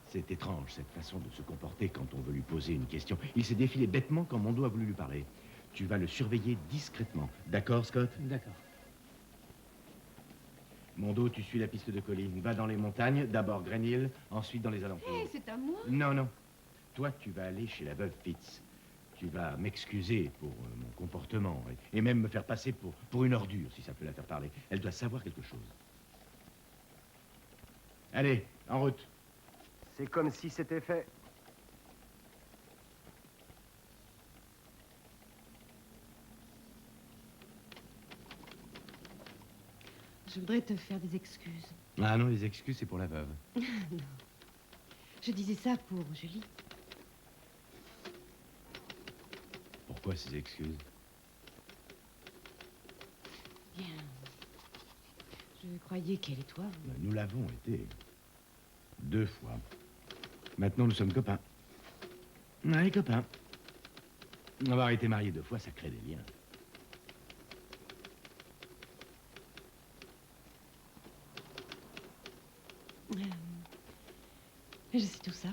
C'est étrange, cette façon de se comporter quand on veut lui poser une question. Il s'est défilé bêtement quand Mondo a voulu lui parler. Tu vas le surveiller discrètement. D'accord, Scott? D'accord. Mondo, tu suis la piste de colline. Va dans les montagnes, d'abord Green Hill, ensuite dans les alentours. Hé, c'est à moi. Non, non. Toi, tu vas aller chez la veuve Fitz. Tu vas m'excuser pour mon comportement et même me faire passer pour une ordure, si ça peut la faire parler. Elle doit savoir quelque chose. Allez, en route. C'est comme si c'était fait. Je voudrais te faire des excuses. Ah non, les excuses, c'est pour la veuve. Non. Je disais ça pour Julie. Pourquoi ces excuses? Bien. Je croyais qu'elle et toi... Nous l'avons été. 2 fois. Maintenant, nous sommes copains. Allez, copains. Avoir été mariés 2 fois, ça crée des liens. Je sais tout ça.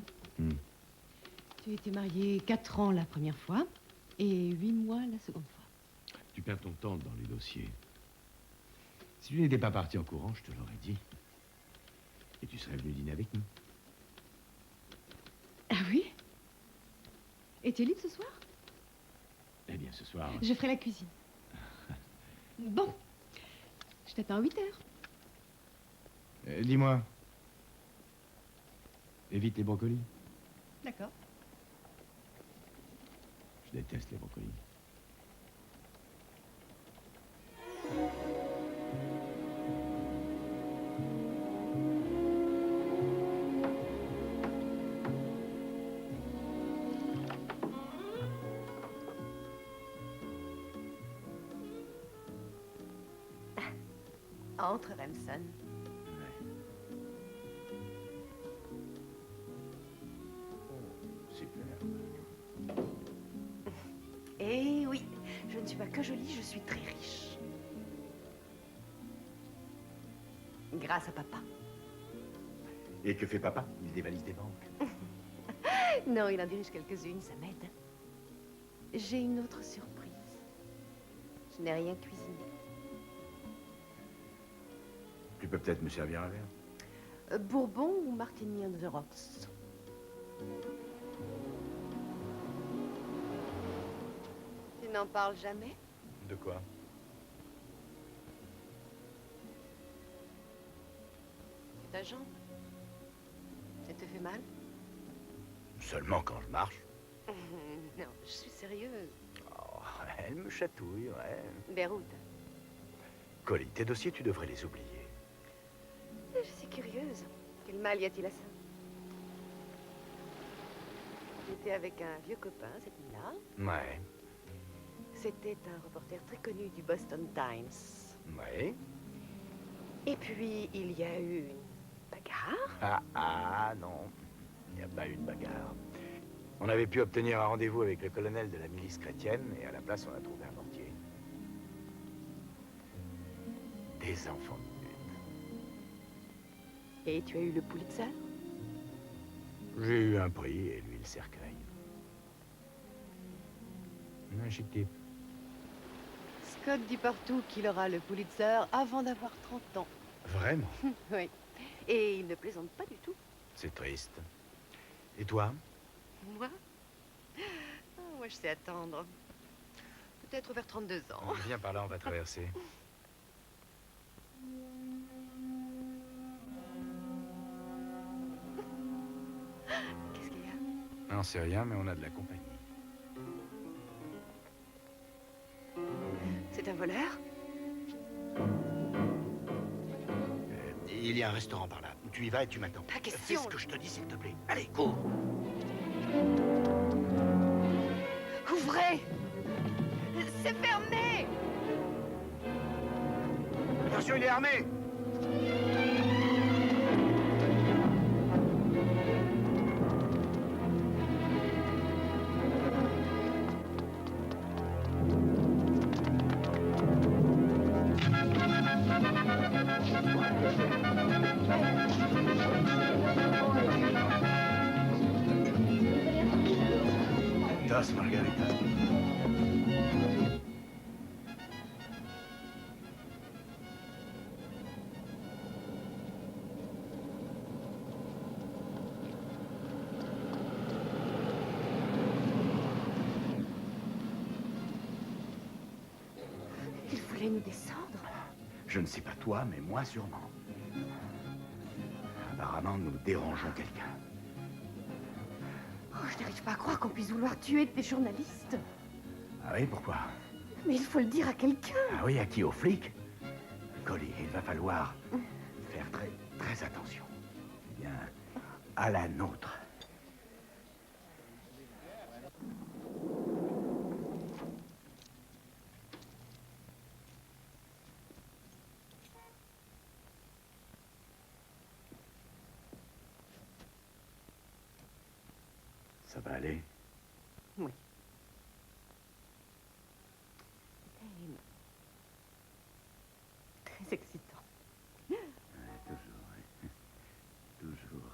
Tu étais marié 4 ans la première fois et 8 mois la seconde fois. Tu perds ton temps dans les dossiers. Si tu n'étais pas parti en courant, je te l'aurais dit. Et tu serais venu dîner avec nous. Ah oui? Et tu es libre ce soir? Eh bien, ce soir... Je ferai la cuisine. Bon. Je t'attends à 8 heures. Dis-moi. Évite les brocolis. D'accord. Je déteste les brocolis. Entre, Remsen. Super. Eh oui, je ne suis pas que jolie, je suis très riche. Grâce à papa. Et que fait papa? Il dévalise des banques. Non, il en dirige quelques-unes, ça m'aide. J'ai une autre surprise. Je n'ai rien cuisiné. Tu peux peut-être me servir un verre? Bourbon ou Martini on the rocks? Tu n'en parles jamais? De quoi? C'est ta jambe? Ça te fait mal? Seulement quand je marche. Non, je suis sérieuse. Elle me chatouille, ouais. Déroute. Collie, tes dossiers, tu devrais les oublier. Je suis curieuse. Quel mal y a-t-il à ça? J'étais avec un vieux copain cette nuit-là. Ouais. C'était un reporter très connu du Boston Times. Ouais. Et puis, il y a eu une bagarre. Non. Il n'y a pas eu de bagarre. On avait pu obtenir un rendez-vous avec le colonel de la milice chrétienne et à la place, on a trouvé un mortier. Des enfants de pute. Et tu as eu le Pulitzer? J'ai eu un prix et lui le cercueil. Un chic type. Scott dit partout qu'il aura le Pulitzer avant d'avoir 30 ans. Vraiment? Oui. Et il ne plaisante pas du tout. C'est triste. Et toi? Moi? Moi, je sais attendre. Peut-être vers 32 ans. Viens par là, on va traverser. Qu'est-ce qu'il y a? Non, c'est rien, mais on a de la compagnie. C'est un voleur? Il y a un restaurant par là. Tu y vas et tu m'attends. Pas question. Fais ce que je te dis, s'il te plaît. Allez, cours. Ouvrez! C'est fermé! Attention, il est armé! Das, Margarita. Il voulait nous descendre. Je ne sais pas toi, mais moi sûrement. Apparemment, nous dérangeons quelqu'un. Oh, je n'arrive pas à croire qu'on puisse vouloir tuer des journalistes. Ah oui, pourquoi? Mais il faut le dire à quelqu'un. Ah oui, à qui? Aux flics? Collie, il va falloir faire très attention. Eh bien, à la nôtre. Ça va aller? Oui. Très excitant. Toujours, oui. Toujours.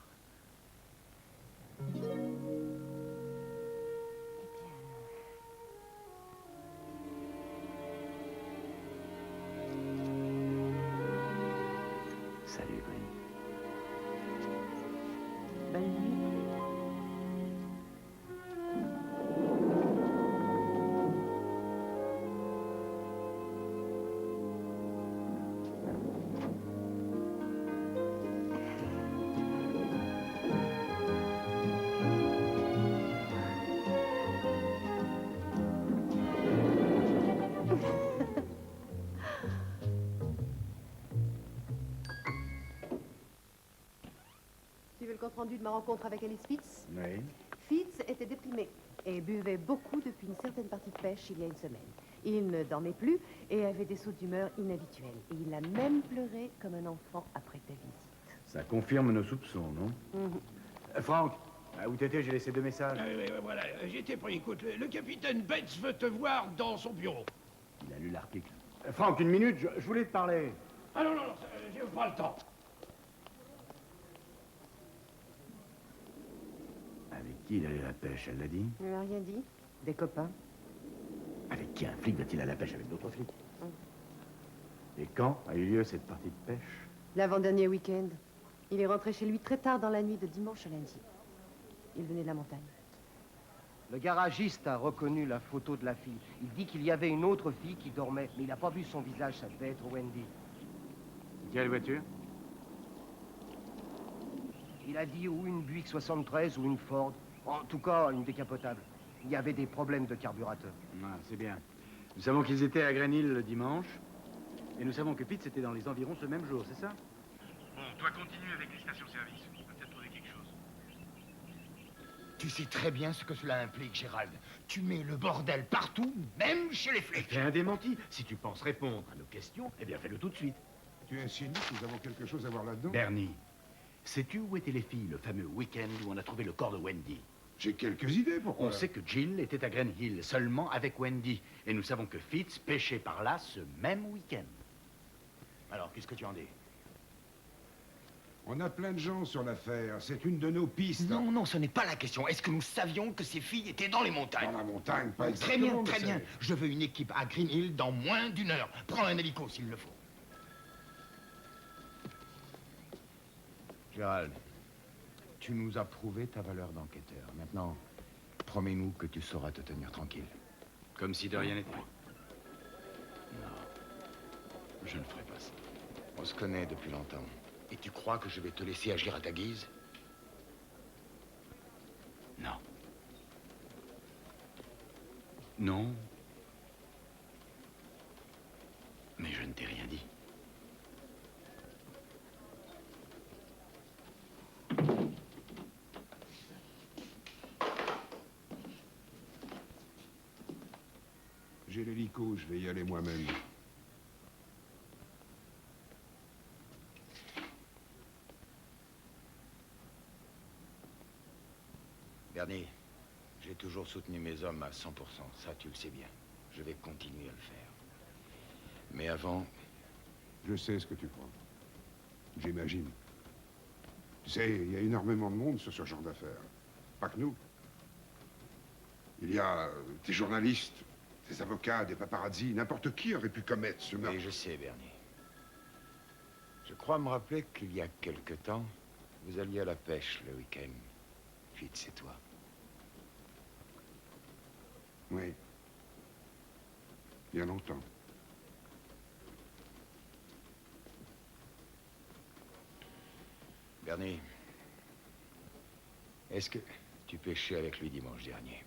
Salut, Gwen. Bonne nuit. Tu veux le compte-rendu de ma rencontre avec Alice Fitz? Oui. Fitz était déprimé et buvait beaucoup depuis une certaine partie de pêche il y a une semaine. Il ne dormait plus et avait des sauts d'humeur inhabituels. Et il a même pleuré comme un enfant après ta visite. Ça confirme nos soupçons, non? Franck, où t'étais? J'ai laissé 2 messages. Voilà, j'étais pris. Écoute, le capitaine Bates veut te voir dans son bureau. Il a lu l'article. Franck, une minute, je voulais te parler. Ah non, j'ai pas le temps. Avec qui il allait à la pêche, elle l'a dit? Il n'a rien dit. Des copains. Avec qui un flic va-t-il à la pêche avec d'autres flics? Et quand a eu lieu cette partie de pêche? L'avant-dernier week-end. Il est rentré chez lui très tard dans la nuit de dimanche à lundi. Il venait de la montagne. Le garagiste a reconnu la photo de la fille. Il dit qu'il y avait une autre fille qui dormait, mais il n'a pas vu son visage, ça devait être Wendy. Quelle voiture? Il a dit ou une Buick 73 ou une Ford. En tout cas, une décapotable. Il y avait des problèmes de carburateur. Ah, c'est bien. Nous savons qu'ils étaient à Green Hill le dimanche. Et nous savons que Pitts était dans les environs ce même jour, c'est ça? Bon, toi continue avec les stations-service. On va peut-être trouver quelque chose. Tu sais très bien ce que cela implique, Gérald. Tu mets le bordel partout, même chez les flics. Fais un démenti. Si tu penses répondre à nos questions, eh bien fais-le tout de suite. Tu insinues que nous avons quelque chose à voir là-dedans? Bernie, sais-tu où étaient les filles le fameux week-end où on a trouvé le corps de Wendy? J'ai quelques idées, pourquoi? On sait que Jill était à Green Hill, seulement avec Wendy. Et nous savons que Fitz pêchait par là ce même week-end. Alors, qu'est-ce que tu en dis? On a plein de gens sur l'affaire. C'est une de nos pistes. Non, non, ce n'est pas la question. Est-ce que nous savions que ces filles étaient dans les montagnes? Dans la montagne, pas Très exactement. bien, très bien. Je veux une équipe à Green Hill dans moins d'1 heure. Prends un hélico s'il le faut. Gérald, tu nous as prouvé ta valeur d'enquêteur. Maintenant, promets-nous que tu sauras te tenir tranquille. Comme si de rien n'était. Non, je ne ferai pas ça. On se connaît depuis longtemps. Et tu crois que je vais te laisser agir à ta guise? Non. Non. Mais je ne t'ai rien dit. J'ai l'hélico, je vais y aller moi-même. Bernie, j'ai toujours soutenu mes hommes à 100%. Ça, tu le sais bien. Je vais continuer à le faire. Mais avant... Je sais ce que tu crois. J'imagine. Tu sais, il y a énormément de monde sur ce genre d'affaires. Pas que nous. Il y a des journalistes, des avocats, des paparazzis, n'importe qui aurait pu commettre ce meurtre. Oui, je sais, Bernie. Je crois me rappeler qu'il y a quelque temps, vous alliez à la pêche le week-end. Fitz et toi. Oui. Il y a longtemps. Bernie, est-ce que tu pêchais avec lui dimanche dernier?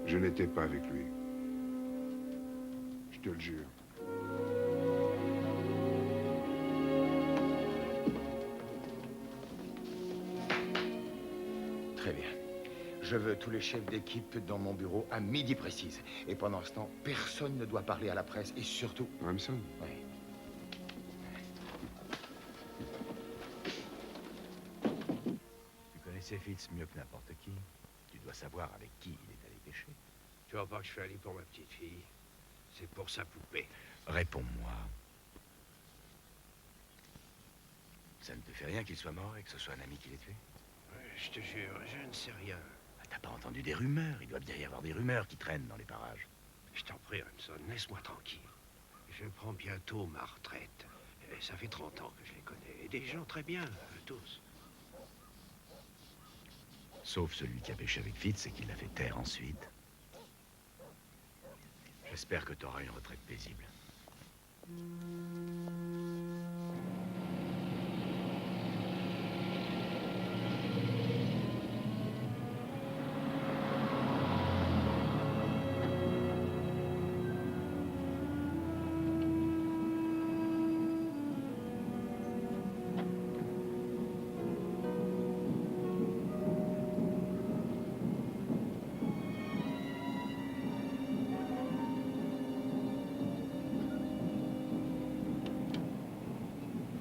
Je n'étais pas avec lui. Je te le jure. Très bien. Je veux tous les chefs d'équipe dans mon bureau à midi précise. Et pendant ce temps, personne ne doit parler à la presse et surtout... Ramson? Oui. Tu connaissais Fitz mieux que n'importe qui. Tu dois savoir avec qui il est allé pêcher. Tu vois pas que je suis allé pour ma petite fille? C'est pour sa poupée. Réponds-moi. Ça ne te fait rien qu'il soit mort et que ce soit un ami qui l'ait tué? Je te jure, je ne sais rien. T'as pas entendu des rumeurs? Il doit bien y avoir des rumeurs qui traînent dans les parages. Je t'en prie, Ramson, laisse-moi tranquille. Je prends bientôt ma retraite. Et ça fait 30 ans que je les connais. Et des gens très bien, tous. Sauf celui qui a pêché avec Fitz et qui l'a fait taire ensuite. J'espère que tu auras une retraite paisible.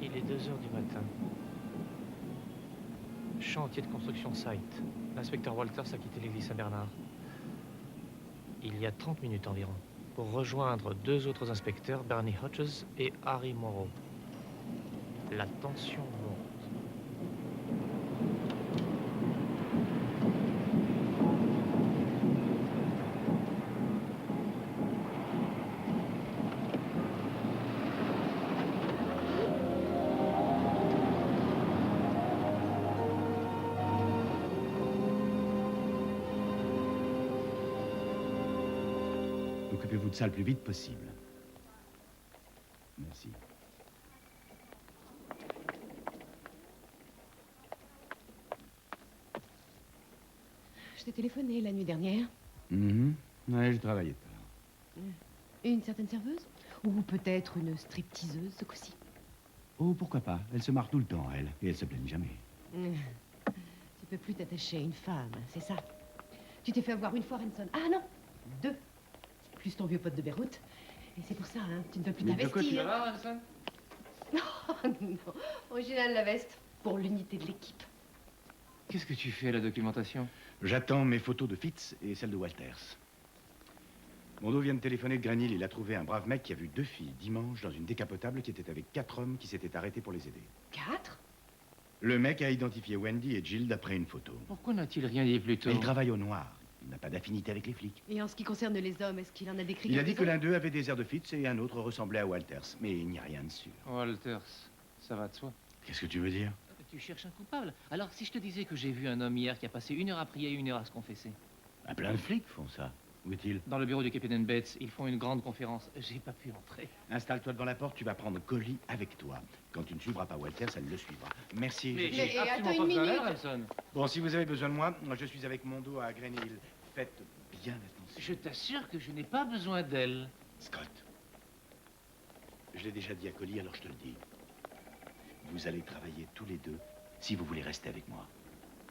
Il est 2 heures du matin. Chantier de construction site. L'inspecteur Walters a quitté l'église Saint-Bernard. Il y a 30 minutes environ, pour rejoindre 2 autres inspecteurs, Bernie Hodges et Harry Morrow. La tension monte. Occupez-vous de ça le plus vite possible. Merci. je t'ai téléphoné la nuit dernière. Ouais, j'ai travaillé tard. Une certaine serveuse? Ou peut-être une stripteaseuse, ce coup-ci? Oh, pourquoi pas? Elle se marre tout le temps, elle. Et elle se plaigne jamais. Tu peux plus t'attacher à une femme, c'est ça. Tu t'es fait avoir une fois, Renson. Ah non, 2. Plus ton vieux pote de Beyrouth. Et c'est pour ça, hein, tu ne veux plus t'investir. Tu vas voir, Renson? Non, original la veste, pour l'unité de l'équipe. Qu'est-ce que tu fais à la documentation? J'attends mes photos de Fitz et celles de Walters. Mondo vient de téléphoner de Granil. Il a trouvé un brave mec qui a vu 2 filles dimanche dans une décapotable qui était avec 4 hommes qui s'étaient arrêtés pour les aider. 4? Le mec a identifié Wendy et Jill d'après une photo. Pourquoi n'a-t-il rien dit plus tôt? Il travaille au noir. Il n'a pas d'affinité avec les flics. Et en ce qui concerne les hommes, est-ce qu'il en a décrit Il a dit que quelques-uns? l'un d'eux avait des airs de Fitz et un autre ressemblait à Walters. Mais il n'y a rien de sûr. Walters, ça va de soi. Qu'est-ce que tu veux dire? Tu cherches un coupable. Alors, si je te disais que j'ai vu un homme hier qui a passé 1 heure à prier et 1 heure à se confesser. Plein de flics font ça. Où est-il? Dans le bureau du capitaine Bates, ils font une grande conférence. J'ai pas pu entrer. Installe-toi devant la porte, tu vas prendre Collie avec toi. Quand tu ne suivras pas Walters, elle le suivra. Merci. Mais j'ai absolument attends pas une besoin minute. d'elle, Renson. Bon, si vous avez besoin de moi, je suis avec Mondo à Green Hill. Faites bien attention. Je t'assure que je n'ai pas besoin d'elle. Scott, je l'ai déjà dit à Collie, alors je te le dis. Vous allez travailler tous les deux si vous voulez rester avec moi.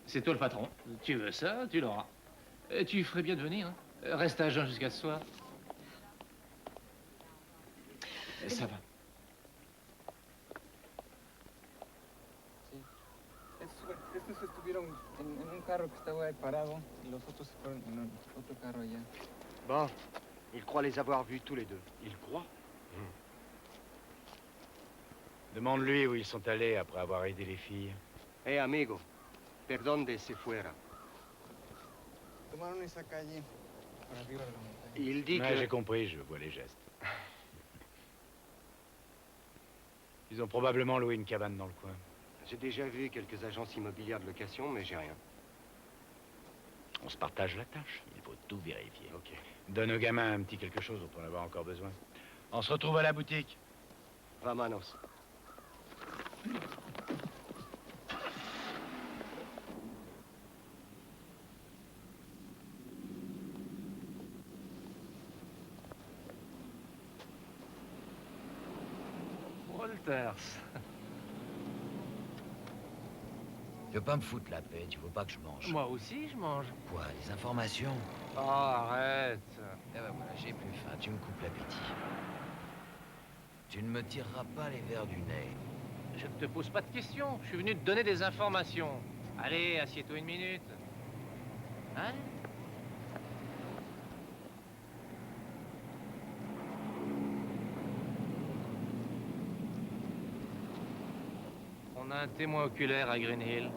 C'est toi le patron. Tu veux ça, tu l'auras. Tu ferais bien de venir, hein. Reste à jeun jusqu'à ce soir. Ça va. Estos estuvieron en un carro que estaba ahí parado y los otros se fueron en otro carro allá. Bon, il croit les avoir vus tous les deux. Il croit? Demande-lui où ils sont allés après avoir aidé les filles. Eh, amigo, perdón de se fuera. Tomaron esa calle para arriba de la montaña. Il dit Ouais, que... j'ai compris, je vois les gestes. Ils ont probablement loué une cabane dans le coin. J'ai déjà vu quelques agences immobilières de location, mais j'ai rien. On se partage la tâche, il faut tout vérifier. Ok. Donne au gamin un petit quelque chose dont on en a encore besoin. On se retrouve à la boutique. Vamanos. Walters. Tu veux pas me foutre la paix, tu veux pas que je mange. Moi aussi, je mange. Quoi, des informations? Oh, arrête. Eh ben voilà, j'ai plus faim, tu me coupes l'appétit. Tu ne me tireras pas les vers du nez. Je ne te pose pas de questions. Je suis venu te donner des informations. Allez, assieds-toi 1 minute. Hein? On a un témoin oculaire à Green Hill.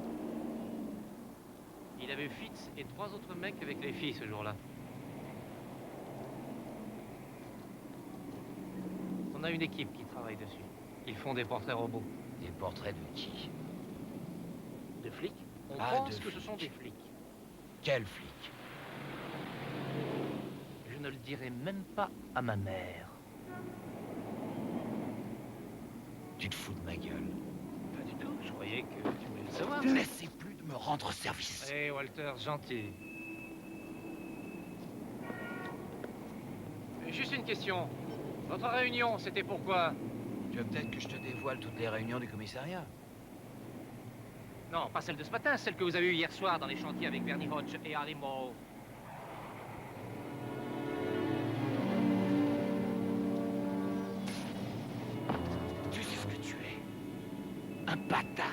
Il avait Fitz et 3 autres mecs avec les filles ce jour-là. On a une équipe qui travaille dessus. Ils font des portraits robots. Des portraits de qui? De flics? On Ah, pense de que ce sont des flics. flics. Quel flic? Je ne le dirai même pas à ma mère. Tu te fous de ma gueule. Pas du tout, je croyais que tu voulais le savoir. N'essaie plus de me rendre service. Hé, Walter, gentil. Juste une question. Votre réunion, c'était pourquoi? Tu veux peut-être que je te dévoile toutes les réunions du commissariat? Non, pas celle de ce matin, celle que vous avez eue hier soir dans les chantiers avec Bernie Hodge et Harry Morrow. Tu sais ce que tu es? Un bâtard.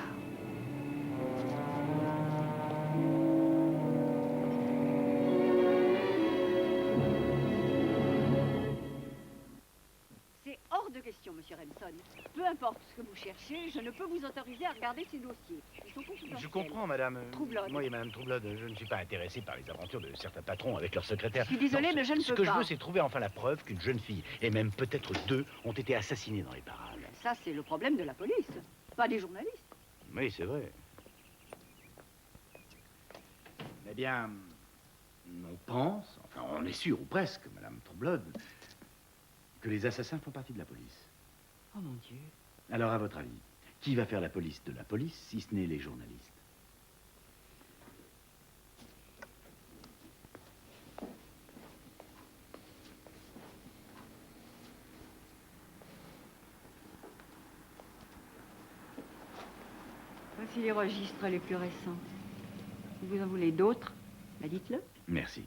C'est hors de question, monsieur Remson. Peu importe ce que vous cherchez, je ne peux vous autoriser à regarder ces dossiers. Ils sont confidentiels. Je comprends, madame. Troublon. Moi et madame Troublon, je ne suis pas intéressé par les aventures de certains patrons avec leurs secrétaires. Je suis désolée, Non, mais je ne ce peux que pas. je veux, c'est trouver enfin la preuve qu'une jeune fille, et même peut-être 2, ont été assassinées dans les parages. Ça, c'est le problème de la police, pas des journalistes. Oui, c'est vrai. Eh bien, on pense, enfin on est sûr, ou presque, madame Troublon, que les assassins font partie de la police. Oh mon Dieu. Alors, à votre avis, qui va faire la police de la police, si ce n'est les journalistes? Voici les registres les plus récents. Si vous en voulez d'autres, bah dites-le. Merci.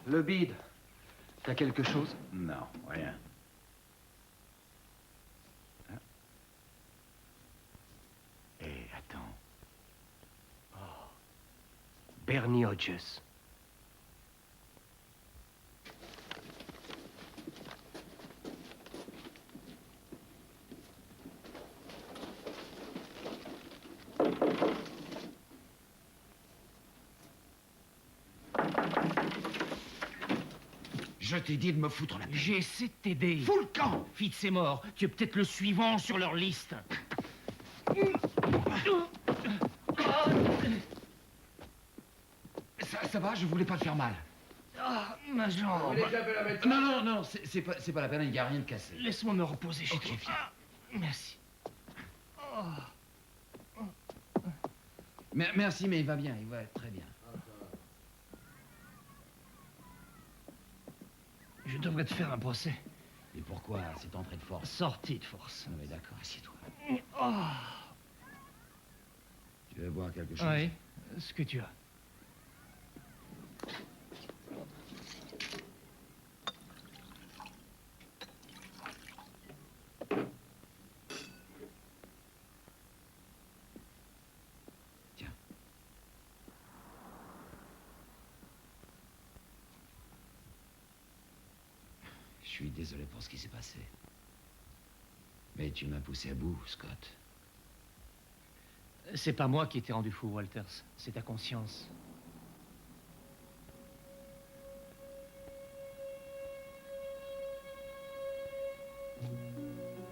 Le bide. T'as quelque chose? Non, rien. Hein? Eh, attends. Oh. Bernie Hodges. Je t'ai dit de me foutre la paix. J'ai essayé de t'aider. Fous le camp! Fitz est mort. Tu es peut-être le suivant sur leur liste. Ça va, je voulais pas te faire mal. Ah, ma jambe. Vous voulez que j'appelle la médecin? Non, c'est pas la peine, il n'y a rien de cassé. Laisse-moi me reposer chez toi. Ok, viens. Ah, merci. Merci, mais il va bien, il va très bien. Je devrais te faire un procès. Et pourquoi cette entrée de force? Sortie de force. Oui, d'accord, assieds-toi. Oh. Tu veux boire quelque chose? Oui, ce que tu as. Je suis désolé pour ce qui s'est passé. Mais tu m'as poussé à bout, Scott. C'est pas moi qui t'ai rendu fou, Walters. C'est ta conscience.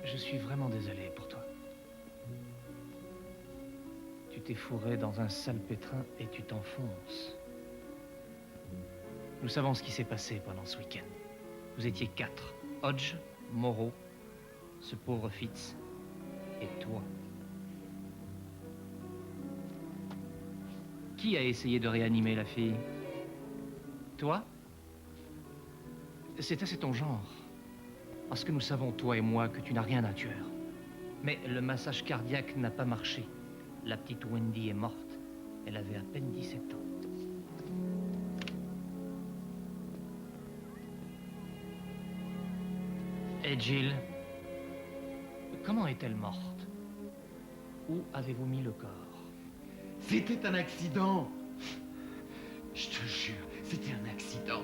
Je suis vraiment désolé pour toi. Tu t'es fourré dans un sale pétrin et tu t'enfonces. Nous savons ce qui s'est passé pendant ce week-end. Vous étiez 4. Hodge, Moreau, ce pauvre Fitz et toi. Qui a essayé de réanimer la fille? Toi? C'est assez ton genre. Parce que nous savons, toi et moi, que tu n'as rien d'un tueur. Mais le massage cardiaque n'a pas marché. La petite Wendy est morte. Elle avait à peine 17 ans. Et Jill, comment est-elle morte? Où avez-vous mis le corps? C'était un accident. Je te jure, c'était un accident.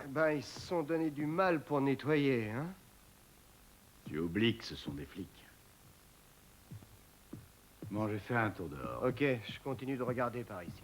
Ben, ils se sont donné du mal pour nettoyer, hein? Tu oublies que ce sont des flics. Bon, je vais faire un tour dehors. Ok, je continue de regarder par ici.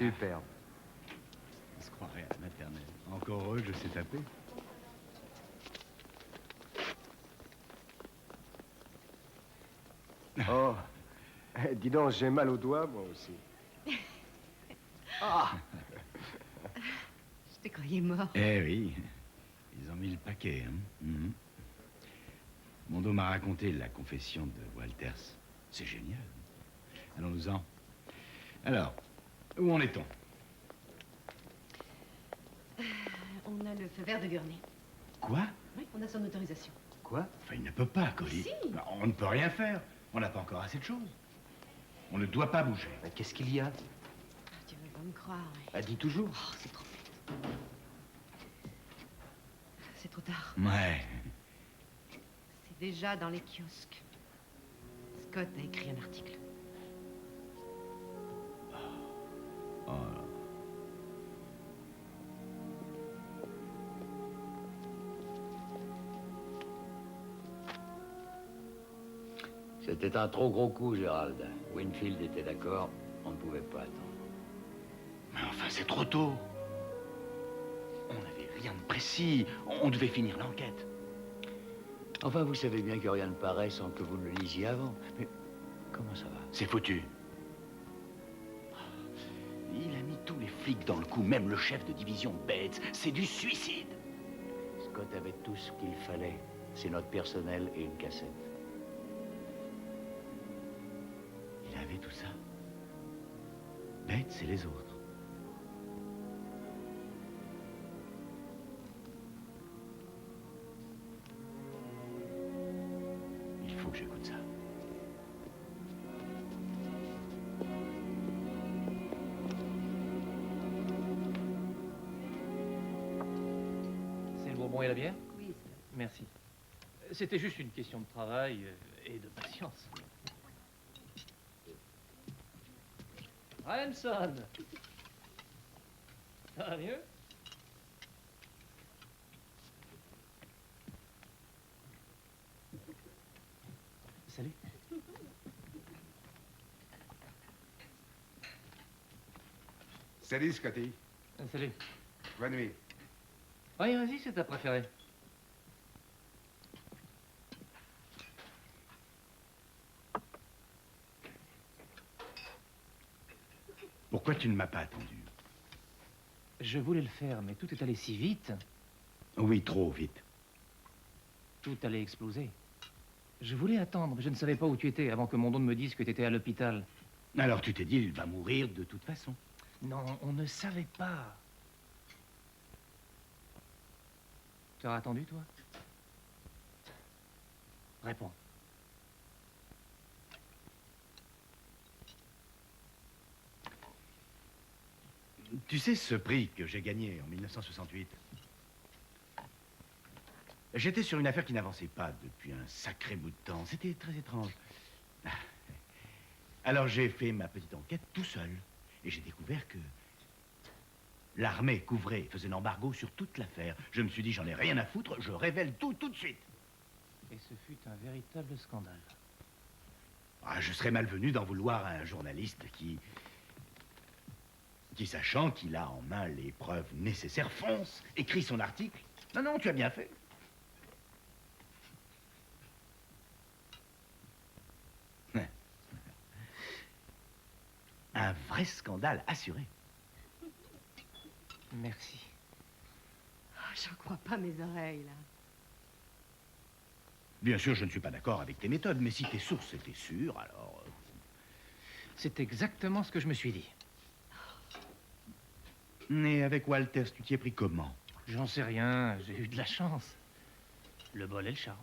Superbe. On se croirait à la maternelle. Encore heureux que je sais taper. Oh, dis donc, j'ai mal aux doigts, moi aussi. Ah. Je te croyais mort. Eh oui, ils ont mis le paquet, hein. Mhm. Mondo m'a raconté la confession de Walters. C'est génial. Allons-nous-en. Alors, où en est-on? On a le feu vert de Gurney. Quoi? Oui, on a son autorisation. Quoi? Enfin, il ne peut pas, Colly. Si. Ben, on ne peut rien faire. On n'a pas encore assez de choses. On ne doit pas bouger. Qu'est-ce qu'il y a? Tu veux pas me croire, oui. Elle dit toujours. Oh, c'est trop vite. C'est trop tard. Ouais. C'est déjà dans les kiosques. Scott a écrit un article. Oh là. C'était un trop gros coup, Gérald. Winfield était d'accord, on ne pouvait pas attendre. Mais enfin, c'est trop tôt. On n'avait rien de précis. On devait finir l'enquête. Enfin, vous savez bien que rien ne paraît sans que vous ne le lisiez avant. Mais comment ça va? C'est foutu. Il a mis tous les flics dans le coup, même le chef de division Bates. C'est du suicide. Scott avait tout ce qu'il fallait. C'est notre personnel et une cassette. Il avait tout ça. Bates et les autres. Il faut que j'écoute ça. C'est le Bourbon et la bière? Oui, Merci. C'était juste une question de travail et de patience. Ransom! Ça va mieux? Salut. Salut, Scotty. Salut. Bonne nuit. Oui, vas-y, c'est ta préférée. Pourquoi tu ne m'as pas attendu? Je voulais le faire, mais tout est allé si vite. Oui, trop vite. Tout allait exploser. Je voulais attendre, mais je ne savais pas où tu étais avant que Mondo ne me dise que tu étais à l'hôpital. Alors tu t'es dit, il va mourir de toute façon. Non, on ne savait pas. Tu as attendu, toi? Réponds. Tu sais ce prix que j'ai gagné en 1968? J'étais sur une affaire qui n'avançait pas depuis un sacré bout de temps. C'était très étrange. Alors j'ai fait ma petite enquête tout seul. Et j'ai découvert que l'armée couvrait, faisait l'embargo sur toute l'affaire. Je me suis dit, j'en ai rien à foutre, je révèle tout de suite. Et ce fut un véritable scandale. Ah, je serais malvenu d'en vouloir à un journaliste qui, sachant qu'il a en main les preuves nécessaires, fonce, écrit son article. Non, non, tu as bien fait. Un vrai scandale assuré. Merci. Oh, j'en crois pas mes oreilles, là. Bien sûr, je ne suis pas d'accord avec tes méthodes, mais si tes sources étaient sûres, alors... C'est exactement ce que je me suis dit. Mais avec Walters, tu t'y es pris comment? J'en sais rien, j'ai eu de la chance. Le bol et le charme.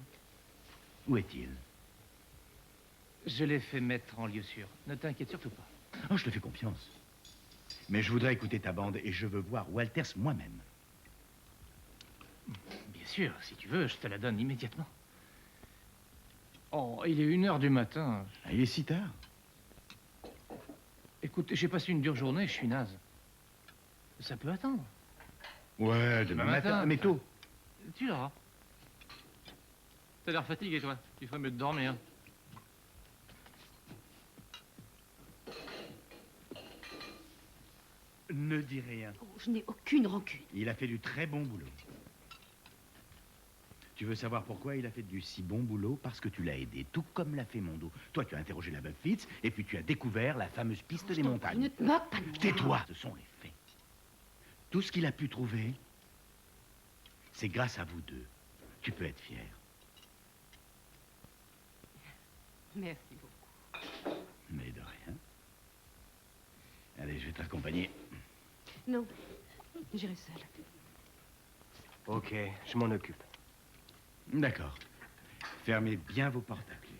Où est-il? Je l'ai fait mettre en lieu sûr. Ne t'inquiète surtout pas. Oh, je te fais confiance. Mais je voudrais écouter ta bande et je veux voir Walters moi-même. Bien sûr, si tu veux, je te la donne immédiatement. Oh, il est 1h du matin. Ah, il est si tard? Écoute, j'ai passé une dure journée, je suis naze. Ça peut attendre. Ouais, demain matin, mais tôt. Tu l'auras. T'as l'air fatigué, toi. Tu ferais mieux de dormir. Ne dis rien. Oh, je n'ai aucune rancune. Il a fait du très bon boulot. Tu veux savoir pourquoi il a fait du si bon boulot? Parce que tu l'as aidé, tout comme l'a fait Mondo. Toi, tu as interrogé la veuve Fitz, et puis tu as découvert la fameuse piste des montagnes. Ne te moque pas de moi. Tais-toi, ce sont les faits. Tout ce qu'il a pu trouver, c'est grâce à vous deux. Tu peux être fier. Merci beaucoup. Mais de rien. Allez, je vais t'accompagner. Non, j'irai seule. Ok, je m'en occupe. D'accord. Fermez bien vos portes à clé.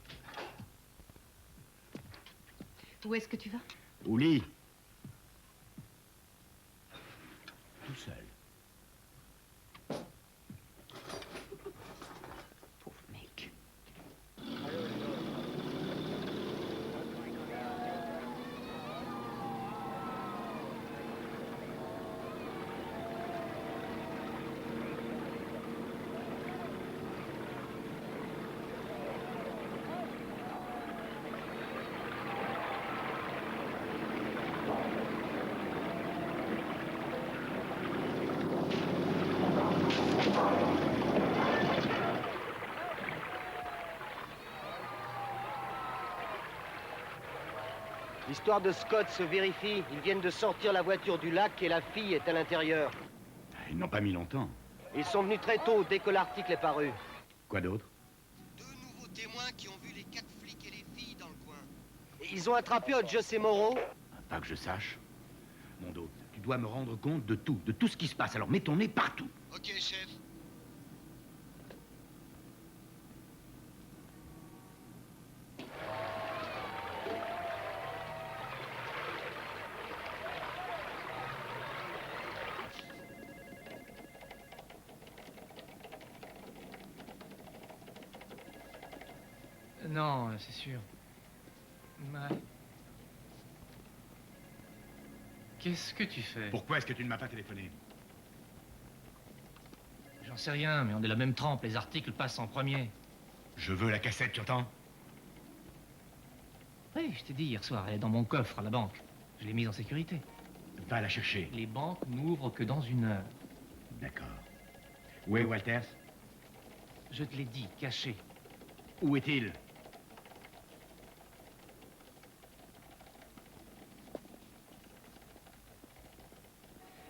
Où est-ce que tu vas? Au lit. Tout seul. Pauvre mec. L'histoire de Scott se vérifie. Ils viennent de sortir la voiture du lac et la fille est à l'intérieur. Ils n'ont pas mis longtemps. Ils sont venus très tôt, dès que l'article est paru. Quoi d'autre? Nouveaux témoins qui ont vu les 4 flics et les filles dans le coin. Et ils ont attrapé Hodges et Moreau. Pas que je sache. Mondo, tu dois me rendre compte de tout ce qui se passe. Alors mets ton nez partout. Ok, chef. Non, c'est sûr. Ouais. Qu'est-ce que tu fais? Pourquoi est-ce que tu ne m'as pas téléphoné? J'en sais rien, mais on est la même trempe. Les articles passent en premier. Je veux la cassette, tu entends? Oui, je t'ai dit hier soir, elle est dans mon coffre à la banque. Je l'ai mise en sécurité. Va la chercher. Les banques n'ouvrent que dans 1 heure. D'accord. Où est Walters? Je te l'ai dit, caché. Où est-il?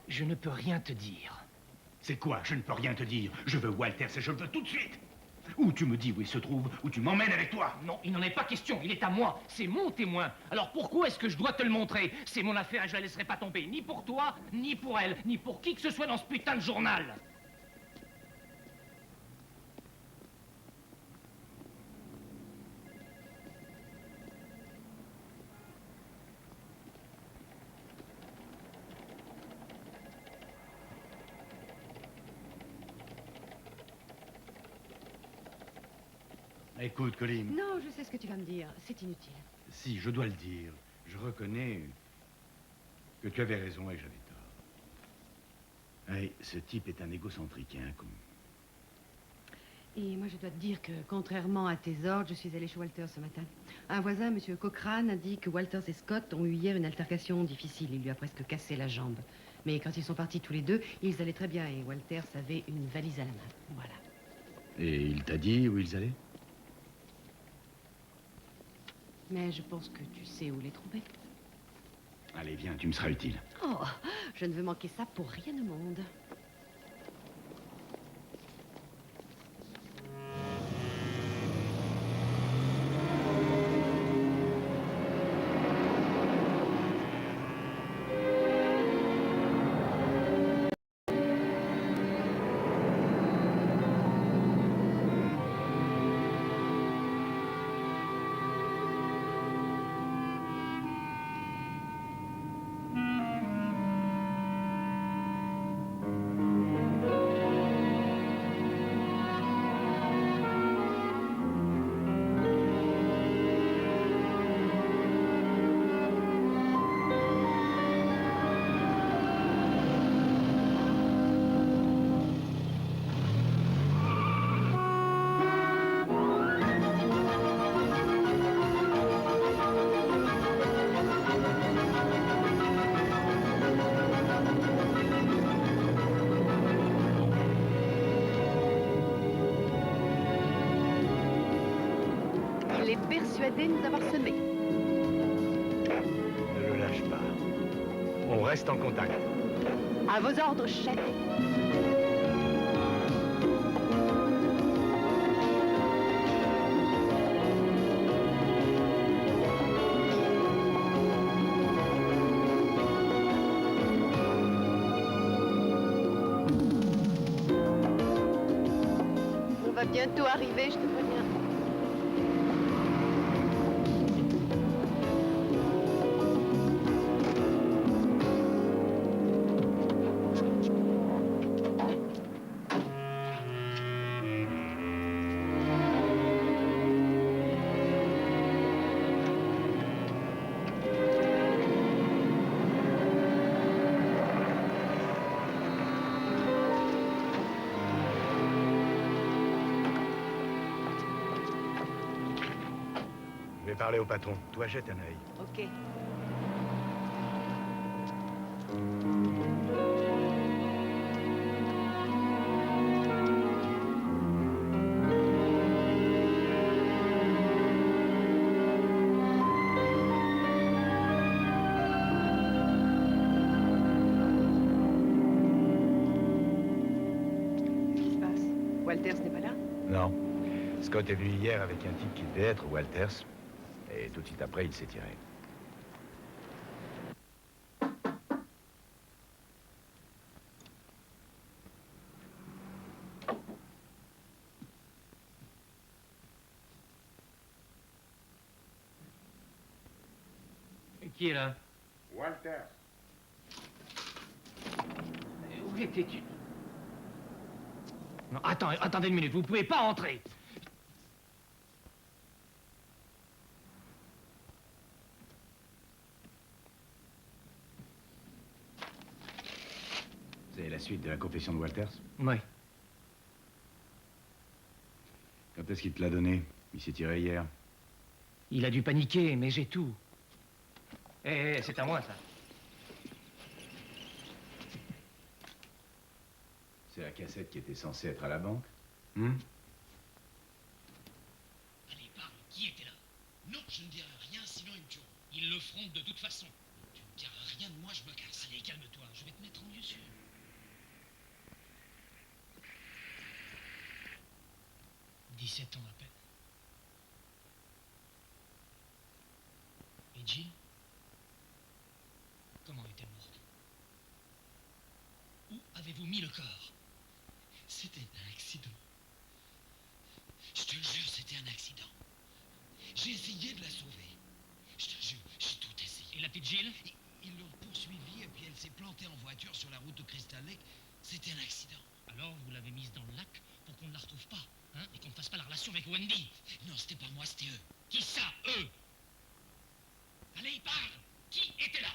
Je ne peux rien te dire. C'est quoi? Je ne peux rien te dire. Je veux Walters et je le veux tout de suite. Ou tu me dis où il se trouve, ou tu m'emmènes avec toi. Non, il n'en est pas question. Il est à moi. C'est mon témoin. Alors pourquoi est-ce que je dois te le montrer? C'est mon affaire et je la laisserai pas tomber. Ni pour toi, ni pour elle, ni pour qui que ce soit dans ce putain de journal. Écoute, Colin. Non, je sais ce que tu vas me dire. C'est inutile. Si, je dois le dire. Je reconnais que tu avais raison et que j'avais tort. Hey, ce type est un égocentrique et un con. Et moi, je dois te dire que, contrairement à tes ordres, je suis allée chez Walters ce matin. Un voisin, M. Cochrane, a dit que Walters et Scott ont eu hier une altercation difficile. Il lui a presque cassé la jambe. Mais quand ils sont partis tous les deux, ils allaient très bien et Walters avait une valise à la main. Voilà. Et il t'a dit où ils allaient? Mais je pense que tu sais où les trouver. Allez, viens, tu me seras utile. Oh, je ne veux manquer ça pour rien au monde. persuadé de nous avoir semés. Ne le lâche pas. On reste en contact. À vos ordres, chef. On va bientôt arriver, je te préviens. Je vais parler au patron. Toi, jette un œil. Ok. Qu'est-ce qui se passe? Walters n'est pas là? Non. Scott est venu hier avec un type qui devait être Walters. Et tout de suite après, il s'est tiré. Qui est là? Walter. Où étais-tu? Non, attendez une minute, vous pouvez pas entrer. C'est la suite de la confession de Walters? Oui. Quand est-ce qu'il te l'a donné? Il s'est tiré hier. Il a dû paniquer, mais j'ai tout. Eh, c'est à moi, ça. C'est la cassette qui était censée être à la banque? Allez, parle. Qui était là? Non, je ne dirai rien, sinon ils me tueront. Ils le feront de toute façon. Tu ne diras rien de moi, je me casse. Allez, calme-toi, je vais te mettre en lieu sûr. « 17 ans à peine. Et Jill? Comment est-elle morte? Où avez-vous mis le corps? C'était un accident. Je te jure, c'était un accident. J'ai essayé de la sauver. Je te jure, j'ai tout essayé. Et la petite Jill? Ils l'ont poursuivie et puis elle s'est plantée en voiture sur la route de Crystal Lake. C'était un accident. Alors vous l'avez mise dans le lac pour qu'on ne la retrouve pas, hein? Et qu'on ne fasse pas la relation avec Wendy. Non, c'était pas moi, c'était eux. Qui ça, eux? Allez, parle! Qui était là?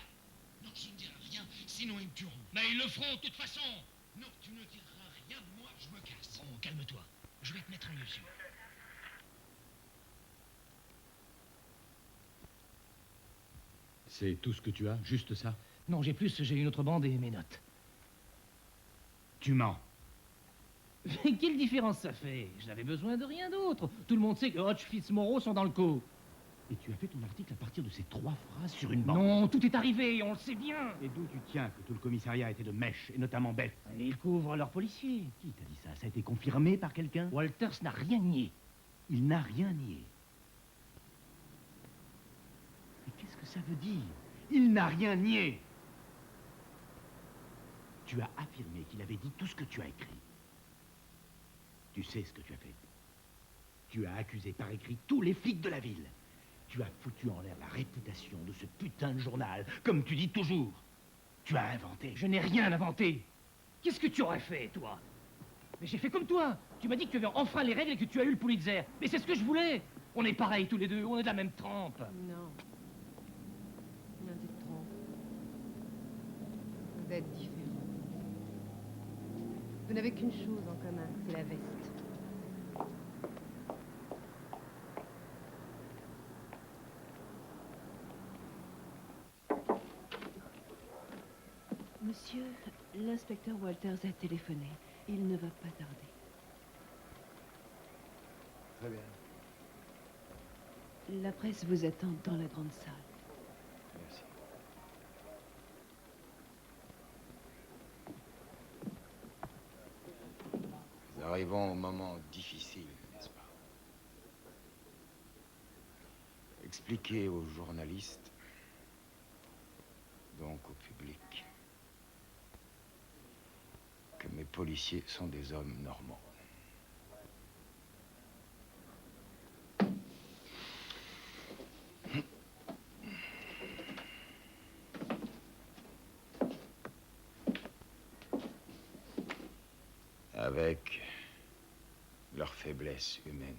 Non, je ne dirai rien, sinon ils me tueront. Mais ils le feront de toute façon. Non, tu ne diras rien de moi, je me casse. Bon, calme-toi. Je vais te mettre en lieu sûr. C'est tout ce que tu as? Juste ça? Non, j'ai plus, j'ai une autre bande et mes notes. Tu mens. Mais quelle différence ça fait? Je n'avais besoin de rien d'autre. Tout le monde sait que Hodge Fitzmaurice sont dans le coup. Et tu as fait ton article à partir de ces 3 phrases sur une bande. Non, tout est arrivé, on le sait bien. Et d'où tu tiens que tout le commissariat était de mèche, et notamment Beth? Et ils couvrent leurs policiers. Qui t'a dit ça? Ça a été confirmé par quelqu'un? Walters n'a rien nié. Il n'a rien nié. Mais qu'est-ce que ça veut dire? Il n'a rien nié. Tu as affirmé qu'il avait dit tout ce que tu as écrit. Tu sais ce que tu as fait. Tu as accusé par écrit tous les flics de la ville. Tu as foutu en l'air la réputation de ce putain de journal, comme tu dis toujours. Tu as inventé. Je n'ai rien inventé. Qu'est-ce que tu aurais fait, toi? Mais j'ai fait comme toi. Tu m'as dit que tu avais enfreint les règles et que tu as eu le Pulitzer. Mais c'est ce que je voulais. On est pareils tous les deux, on est de la même trempe. Non. Non, tu te trompes. Vous êtes différents. Vous n'avez qu'une chose en commun, c'est la veste. Monsieur, l'inspecteur Walters a téléphoné. Il ne va pas tarder. Très bien. La presse vous attend dans la grande salle. Merci. Nous arrivons au moment difficile, n'est-ce pas? Expliquer aux journalistes, donc au public, que mes policiers sont des hommes normaux. Avec leur faiblesse humaine.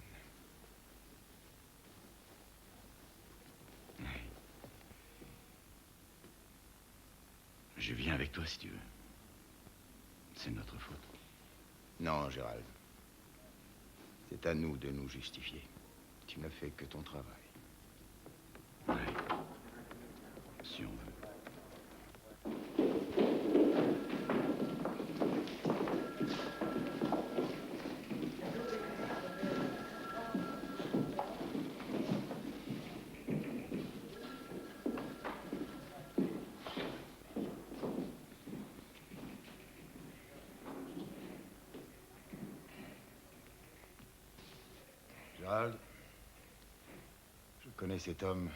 Je viens avec toi si tu veux. C'est notre faute. Non, Gérald. C'est à nous de nous justifier. Tu n'as fait que ton travail. Ouais. Si on veut. Gérald, je connais cet homme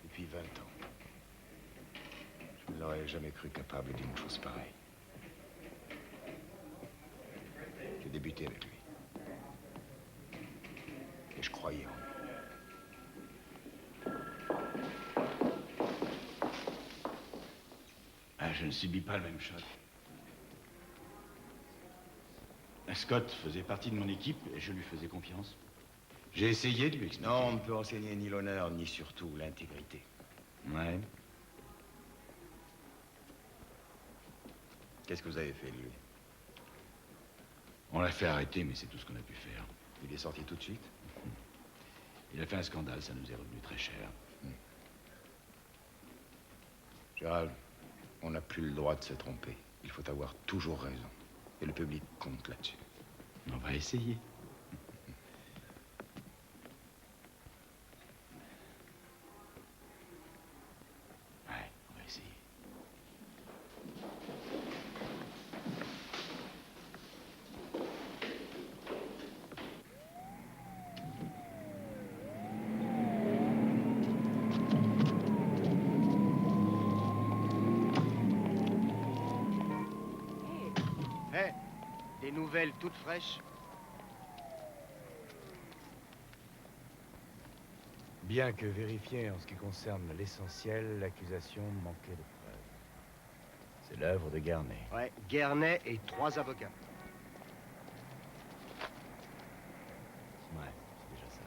depuis 20 ans. Je ne l'aurais jamais cru capable d'une chose pareille. J'ai débuté avec lui. Et je croyais en lui. Ah, je ne subis pas le même choc. Scott faisait partie de mon équipe et je lui faisais confiance. J'ai essayé de lui expliquer. Non, on ne peut enseigner ni l'honneur, ni surtout l'intégrité. Ouais. Qu'est-ce que vous avez fait de lui? On l'a fait arrêter, mais c'est tout ce qu'on a pu faire. Il est sorti tout de suite? Il a fait un scandale, ça nous est revenu très cher. Gérald, on n'a plus le droit de se tromper. Il faut avoir toujours raison. Et le public compte là-dessus. On va essayer. Ouais, on va essayer. Hé, des nouvelles toutes fraîches. Bien que vérifié en ce qui concerne l'essentiel, l'accusation manquait de preuves. C'est l'œuvre de Guerney. Ouais, Guerney et 3 avocats. Ouais, c'est déjà ça.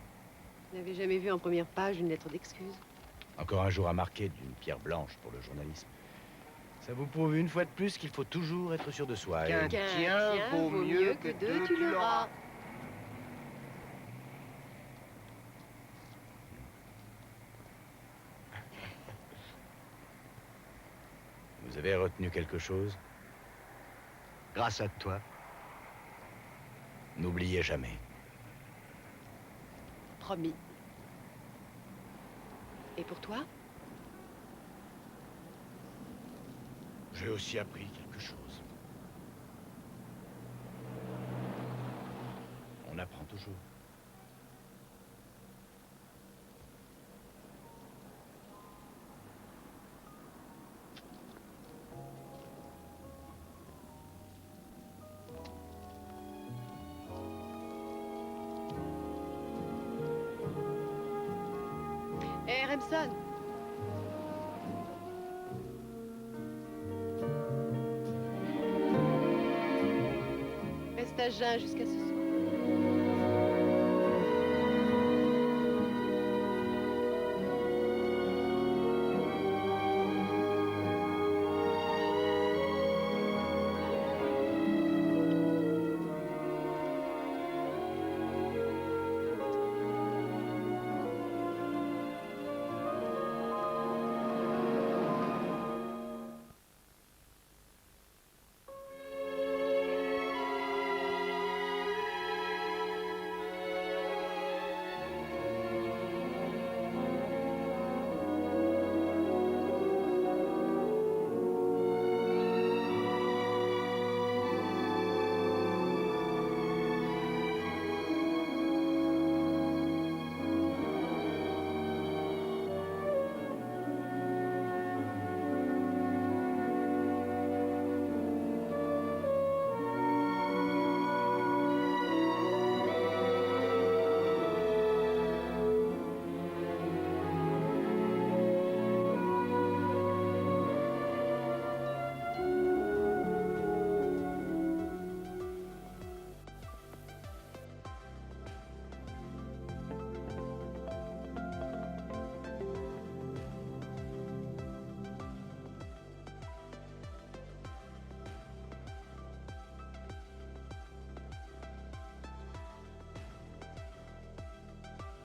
Vous n'avez jamais vu en première page une lettre d'excuse? Encore un jour à marquer d'une pierre blanche pour le journalisme. Ça vous prouve une fois de plus qu'il faut toujours être sûr de soi. Qu'un tien vaut mieux que 2, tu l'auras. Vous avez retenu quelque chose? Grâce à toi. N'oubliez jamais. Promis. Et pour toi? J'ai aussi appris quelque chose. On apprend toujours. Hé, Remson! Reste à jeun jusqu'à ce soir.